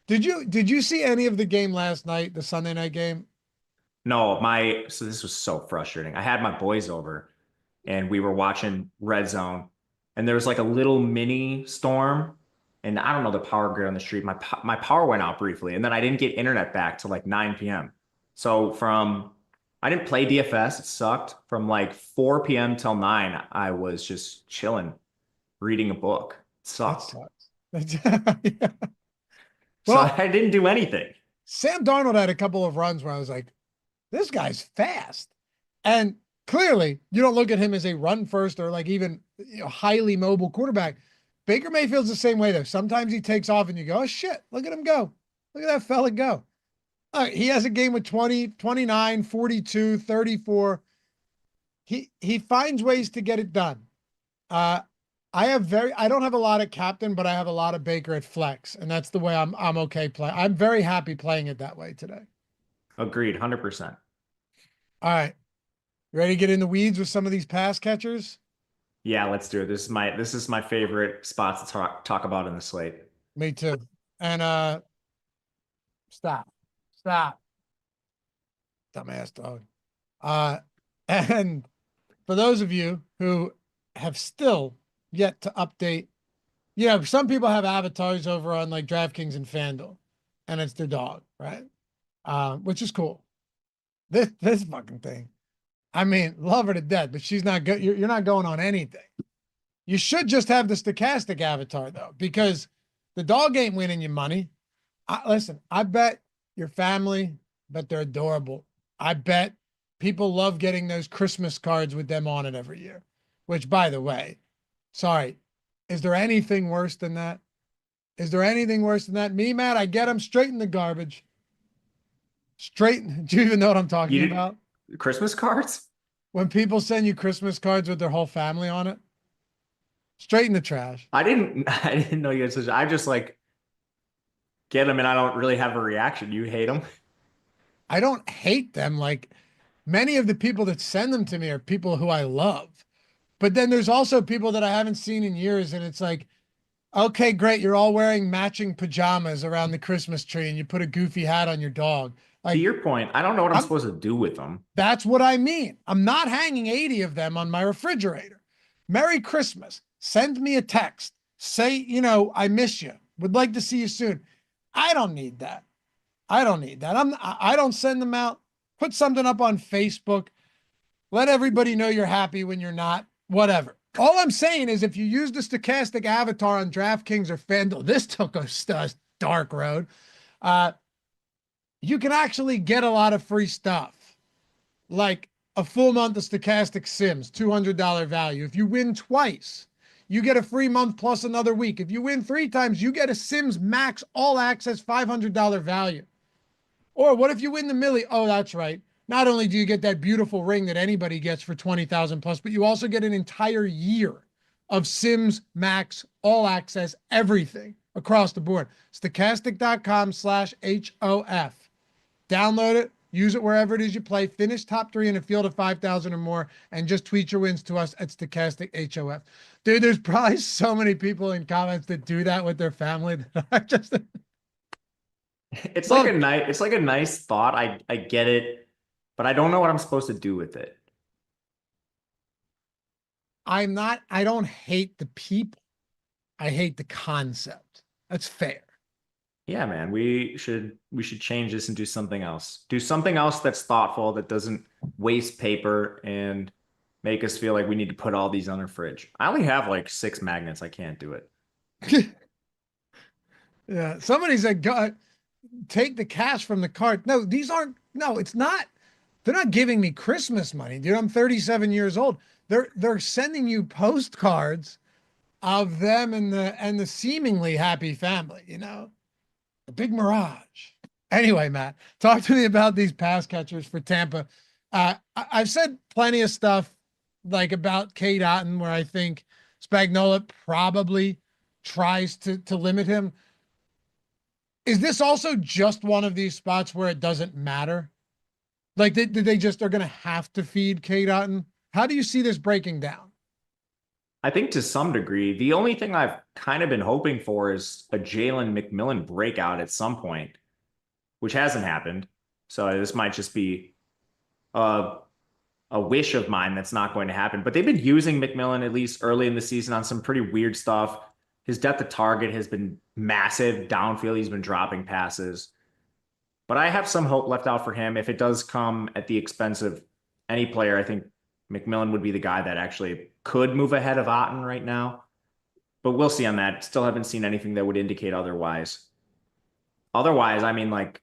Did you see any of the game last night, the Sunday night game? No, so this was so frustrating. I had my boys over and we were watching Red Zone and there was like a little mini storm. And I don't know the power grid on the street. My power went out briefly, and then I didn't get internet back till like 9 p.m. So I didn't play DFS. It sucked. From like 4 p.m. till 9, I was just chilling, reading a book. It sucked. That sucks. Yeah. Well, so I didn't do anything. Sam Darnold had a couple of runs where I was like, this guy's fast. And clearly, you don't look at him as a run first or like even highly mobile quarterback. Baker Mayfield's the same way, though. Sometimes he takes off and you go, oh, shit, look at him go. Look at that fella go. All right, he has a game with 20, 29, 42, 34. He finds ways to get it done. I don't have a lot of captain, but I have a lot of Baker at flex, and that's the way I'm okay playing. I'm very happy playing it that way today. Agreed, 100%. All right. You ready to get in the weeds with some of these pass catchers? Yeah, let's do it. This is my favorite spot to talk about in the slate. Me too. And stop. Dumbass dog. And for those of you who have still yet to update, some people have avatars over on like DraftKings and FanDuel, and it's their dog, right? Which is cool. This fucking thing. I mean, love her to death, but she's not good. You're not going on anything. You should just have the Stokastic avatar, though, because the dog ain't winning you money. Listen, I bet your family, bet they're adorable. I bet people love getting those Christmas cards with them on it every year, which, by the way, sorry, is there anything worse than that? Is there anything worse than that? Me, Matt, I get them straight in the garbage. Straight. Do you even know what I'm talking about? Christmas cards? When people send you Christmas cards with their whole family on it, straight in the trash. I didn't know you had such. I just like get them and I don't really have a reaction. You hate them? I don't hate them. Like many of the people that send them to me are people who I love. But then there's also people that I haven't seen in years. And it's like, okay, great. You're all wearing matching pajamas around the Christmas tree and you put a goofy hat on your dog. Like, to your point, I don't know what I'm supposed to do with them. That's what I mean. I'm not hanging 80 of them on my refrigerator. Merry Christmas. Send me a text. Say, I miss you. Would like to see you soon. I don't need that. I don't need that. I don't send them out. Put something up on Facebook. Let everybody know you're happy when you're not. Whatever. All I'm saying is if you use the Stokastic avatar on DraftKings or FanDuel, this took a dark road. You can actually get a lot of free stuff, like a full month of Stokastic Sims, $200 value. If you win twice, you get a free month plus another week. If you win 3 times, you get a Sims Max All Access $500 value. Or what if you win the Millie? Oh, that's right. Not only do you get that beautiful ring that anybody gets for 20,000 plus, but you also get an entire year of Sims Max All Access, everything across the board. Stokastic.com/HOF. Download it, use it wherever it is you play, finish top 3 in a field of 5,000 or more, and just tweet your wins to us at Stokastic HOF. Dude, there's probably so many people in comments that do that with their family that I just it's like a nice thought. I get it, but I don't know what I'm supposed to do with it. I don't hate the people. I hate the concept. That's fair. Yeah, man, we should change this and do something else. Do something else that's thoughtful, that doesn't waste paper and make us feel like we need to put all these on our fridge. I only have like 6 magnets. I can't do it. Yeah. Somebody said, go, take the cash from the card. No, it's not. They're not giving me Christmas money, dude. I'm 37 years old. They're sending you postcards of them and the seemingly happy family, a big mirage. Anyway, Matt, talk to me about these pass catchers for Tampa. I've said plenty of stuff like about K. Dotton, where I think Spagnuolo probably tries to limit him. Is this also just one of these spots where it doesn't matter? Like, they just are going to have to feed K. Dotton? How do you see this breaking down? I think to some degree, the only thing I've kind of been hoping for is a Jalen McMillan breakout at some point, which hasn't happened. So this might just be a wish of mine that's not going to happen. But they've been using McMillan, at least early in the season, on some pretty weird stuff. His depth of target has been massive. Downfield, he's been dropping passes. But I have some hope left out for him. If it does come at the expense of any player, I think McMillan would be the guy that actually could move ahead of Otten right now. But we'll see on that. Still haven't seen anything that would indicate otherwise. Otherwise, I mean, like,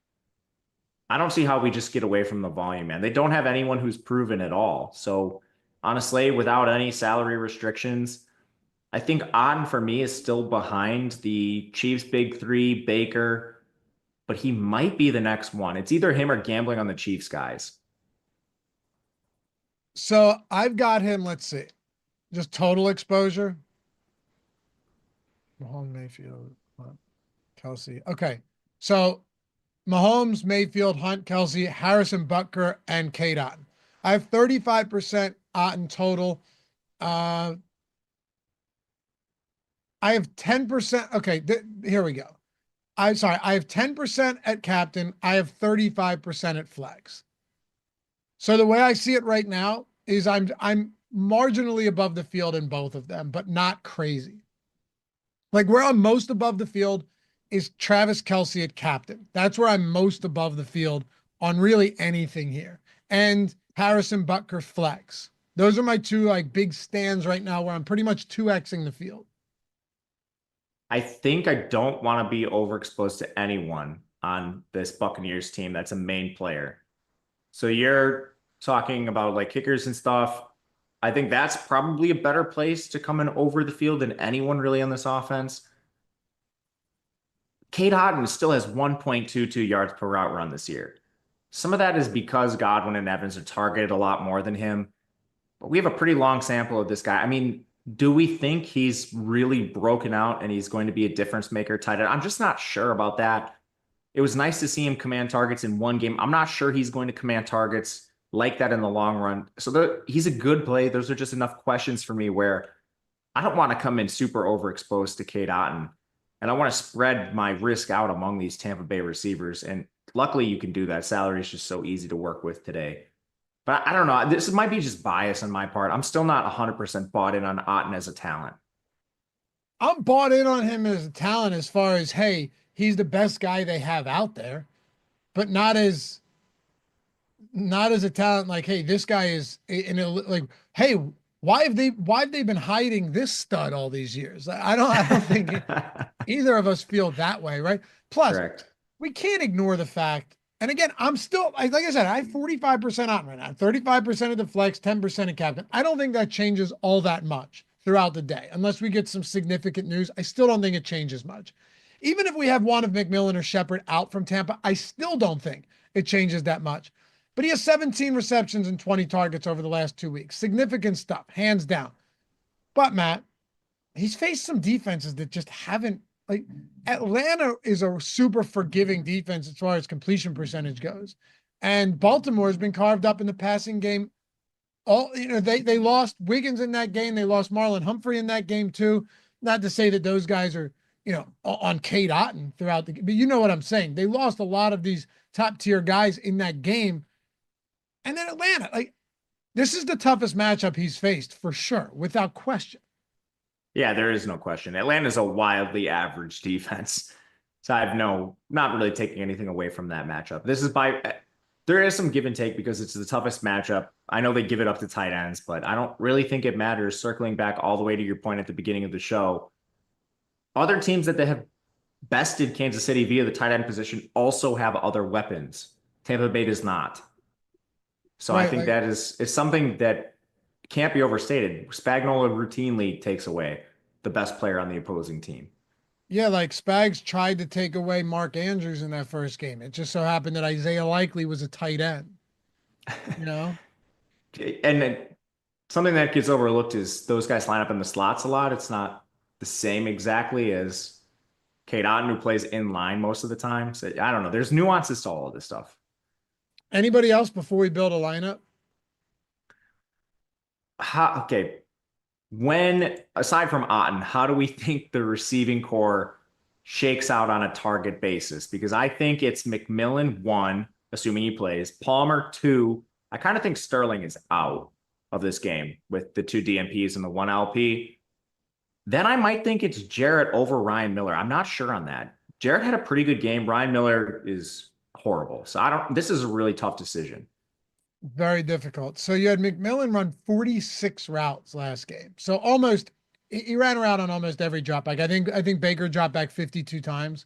I don't see how we just get away from the volume, man. They don't have anyone who's proven at all. So honestly, without any salary restrictions, I think Otten for me is still behind the Chiefs' big 3, Baker, but he might be the next one. It's either him or gambling on the Chiefs guys. So I've got him, let's see, just total exposure. Mahomes, Mayfield, Hunt, Kelce. Okay. So Mahomes, Mayfield, Hunt, Kelce, Harrison, Butker, and K. Dotton. I have 35% Otten total. I have 10%. Okay, here we go. I have 10% at captain. I have 35% at flex. So the way I see it right now is I'm marginally above the field in both of them, but not crazy. Like where I'm most above the field is Travis Kelce at captain. That's where I'm most above the field on really anything here. And Harrison, Butker, flex. Those are my 2 like big stands right now where I'm pretty much 2xing the field. I think I don't want to be overexposed to anyone on this Buccaneers team that's a main player. So you're talking about like kickers and stuff, I think that's probably a better place to come in over the field than anyone really on this offense. Cade Otton still has 1.22 yards per route run this year. Some of that is because Godwin and Evans are targeted a lot more than him. But we have a pretty long sample of this guy. I mean, do we think he's really broken out and he's going to be a difference maker tight end? I'm just not sure about that. It was nice to see him command targets in one game. I'm not sure he's going to command targets like that in the long run. So he's a good play. Those are just enough questions for me where I don't want to come in super overexposed to Cade Otton. And I want to spread my risk out among these Tampa Bay receivers. And luckily you can do that. Salary is just so easy to work with today. But I don't know. This might be just bias on my part. I'm still not 100% bought in on Otton as a talent. I'm bought in on him as a talent as far as, hey, he's the best guy they have out there, but not as a talent like, hey, this guy is in a, like, hey, why have they been hiding this stud all these years? I don't think either of us feel that way, right? Plus, Correct. We can't ignore the fact. And again, I'm still, like I said, I have 45% on right now, 35% of the flex, 10% of captain. I don't think that changes all that much throughout the day, unless we get some significant news. I still don't think it changes much. Even if we have one of McMillan or Shepard out from Tampa, I still don't think it changes that much. But he has 17 receptions and 20 targets over the last 2 weeks. Significant stuff, hands down. But Matt, he's faced some defenses that just haven't, like, Atlanta is a super forgiving defense as far as completion percentage goes. And Baltimore has been carved up in the passing game. They lost Wiggins in that game. They lost Marlon Humphrey in that game too. Not to say that those guys are, on Cade Otton throughout but you know what I'm saying. They lost a lot of these top tier guys in that game. And then Atlanta, like, this is the toughest matchup he's faced for sure, without question. Yeah, there is no question. Atlanta's a wildly average defense. So I have not really taking anything away from that matchup. There is some give and take because it's the toughest matchup. I know they give it up to tight ends, but I don't really think it matters. Circling back all the way to your point at the beginning of the show, other teams that they have bested Kansas City via the tight end position also have other weapons. Tampa Bay does not. So right, I think that is something that can't be overstated. Spagnuolo routinely takes away the best player on the opposing team. Yeah, like Spags tried to take away Mark Andrews in that first game. It just so happened that Isaiah Likely was a tight end. And something that gets overlooked is those guys line up in the slots a lot. It's not the same exactly as Cade Otton, who plays in line most of the time. So I don't know. There's nuances to all of this stuff. Anybody else before we build a lineup? Okay. Aside from Otton, how do we think the receiving core shakes out on a target basis? Because I think it's McMillan 1, assuming he plays, Palmer 2. I kind of think Sterling is out of this game with the 2 DMPs and the 1 LP. Then I might think it's Jarrett over Ryan Miller. I'm not sure on that. Jarrett had a pretty good game. Ryan Miller is horrible. So this is a really tough decision. Very difficult. So you had McMillan run 46 routes last game. So he ran around on almost every drop back. I think Baker dropped back 52 times.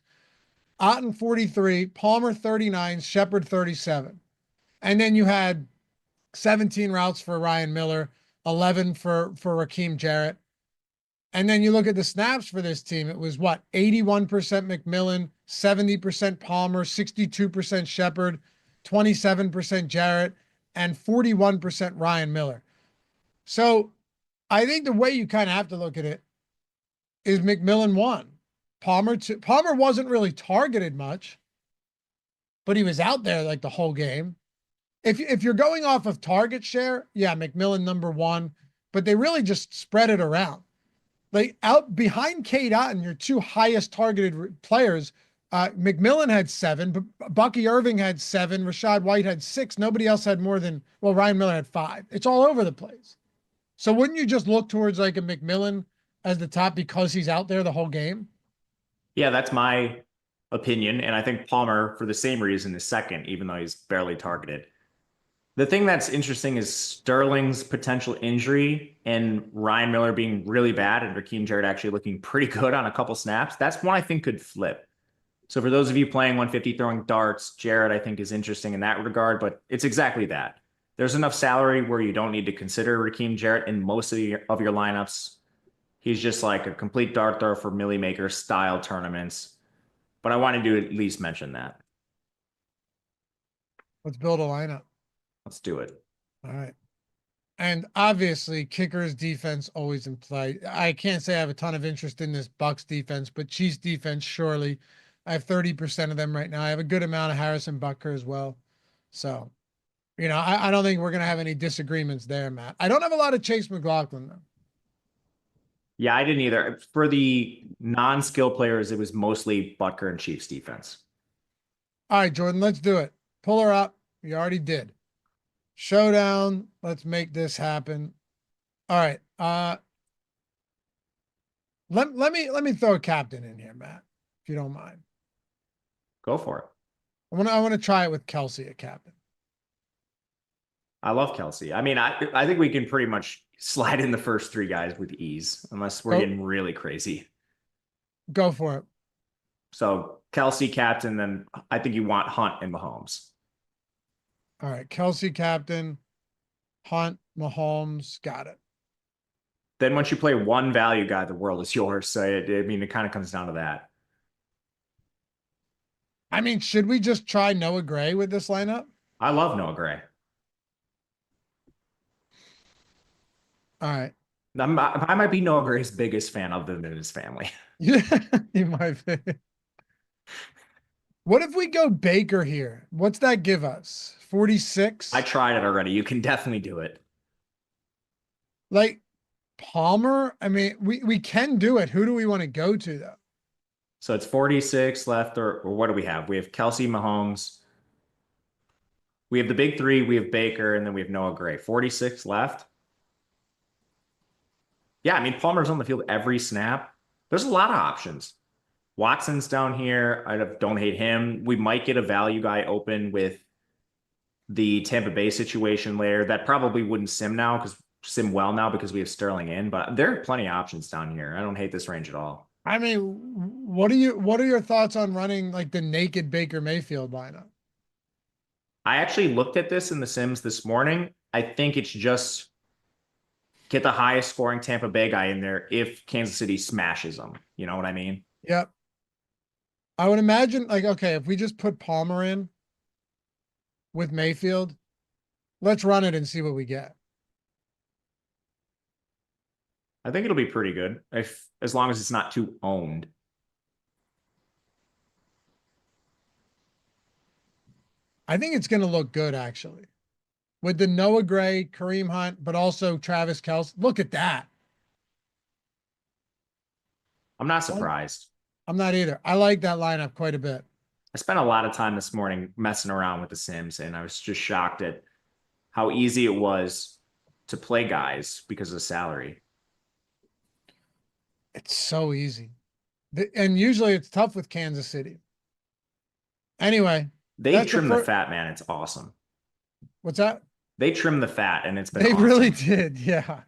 Otton 43, Palmer 39, Shepard 37. And then you had 17 routes for Ryan Miller, 11 for Raheem Jarrett. And then you look at the snaps for this team. It was 81% McMillan, 70% Palmer, 62% Shepard, 27% Jarrett, and 41% Ryan Miller. So I think the way you kind of have to look at it is McMillan 1, Palmer 2. Palmer wasn't really targeted much, but he was out there like the whole game. If you're going off of target share, yeah, McMillan number 1, but they really just spread it around. Like out behind Cade Otton, your 2 highest targeted players, McMillan had 7, but Bucky Irving had 7, Rashad White had 6. Nobody else had more than, Ryan Miller had 5. It's all over the place. So wouldn't you just look towards like a McMillan as the top because he's out there the whole game? Yeah, that's my opinion. And I think Palmer, for the same reason, is second, even though he's barely targeted. The thing that's interesting is Sterling's potential injury and Ryan Miller being really bad and Raheem Jarrett actually looking pretty good on a couple snaps. That's one I think could flip. So for those of you playing 150 throwing darts, Jarrett I think is interesting in that regard, but it's exactly that. There's enough salary where you don't need to consider Raheem Jarrett in most of your lineups. He's just like a complete dart throw for Millie Maker style tournaments. But I wanted to at least mention that. Let's build a lineup. Let's do it. All right. And obviously, kickers defense always in play. I can't say I have a ton of interest in this Bucs defense, but Chiefs defense, surely. I have 30% of them right now. I have a good amount of Harrison Butker as well. So, you know, I don't think we're going to have any disagreements there, Matt. I don't have a lot of Chase McLaughlin, though. Yeah, I didn't either. For the non-skill players, it was mostly Butker and Chiefs defense. All right, Jordan, let's do it. Pull her up. You already did. Showdown. Let's make this happen. All right. Let me throw a captain in here, Matt, if you don't mind. Go for it. I want to try it with Kelce at captain. I love Kelce. I mean, I think we can pretty much slide in the first three guys with ease, unless we're getting really crazy. Go for it. So Kelce captain, then I think you want Hunt and Mahomes. All right, Kelce captain, Hunt, Mahomes, got it. Then once you play one value guy, the world is yours. So it kind of comes down to that. I mean, should we just try Noah Gray with this lineup? I love Noah Gray. All right. I might be Noah Gray's biggest fan other than his family. Yeah, you might be. What if we go Baker here? What's that give us? 46? I tried it already. You can definitely do it. Like Palmer? I mean, we can do it. Who do we want to go to, though? So it's 46 left, or what do we have? We have Kelce, Mahomes. We have the big three. We have Baker, and then we have Noah Gray. 46 left. Yeah, I mean, Palmer's on the field every snap. There's a lot of options. Watson's down here. I don't hate him. We might get a value guy open with the Tampa Bay situation later. That probably wouldn't sim well now because we have Sterling in, but there are plenty of options down here. I don't hate this range at all. I mean, what are your thoughts on running like the naked Baker Mayfield lineup? I actually looked at this in the Sims this morning. I think it's just get the highest scoring Tampa Bay guy in there if Kansas City smashes them. You know what I mean? Yep. I would imagine, like, okay, if we just put Palmer in with Mayfield, let's run it and see what we get. I think it'll be pretty good as long as it's not too owned. I think it's going to look good, actually. With the Noah Gray, Kareem Hunt, but also Travis Kelce. Look at that. I'm not surprised. I'm not either. I like that lineup quite a bit. I spent a lot of time this morning messing around with the Sims, and I was just shocked at how easy it was to play guys because of salary. It's so easy. And usually it's tough with Kansas City. Anyway. They trim the fat, man. It's awesome. What's that? They trim the fat, and it's been They awesome. really did, yeah.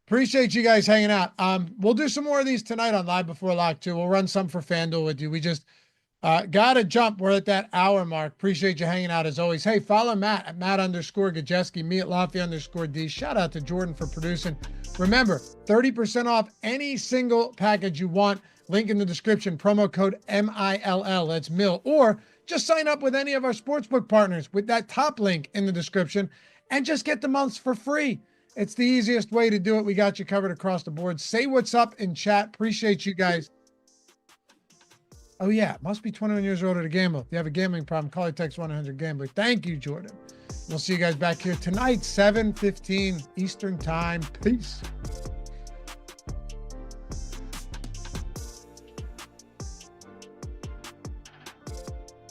Appreciate you guys hanging out. We'll do some more of these tonight on Live Before Lock too. We'll run some for FanDuel with you. We just gotta jump. We're at that hour mark. Appreciate you hanging out as always. Hey, follow Matt at Matt_Gajewski, me at Lafayette_D. Shout out to Jordan for producing. Remember, 30% off any single package you want. Link in the description, promo code MILL. That's MIL. Or just sign up with any of our sportsbook partners with that top link in the description and just get the months for free. It's the easiest way to do it. We got you covered across the board. Say what's up in chat. Appreciate you guys. Oh, yeah. Must be 21 years older to gamble. If you have a gambling problem, call or text 1-800-GAMBLER. Thank you, Jordan. We'll see you guys back here tonight, 7:15 Eastern Time. Peace.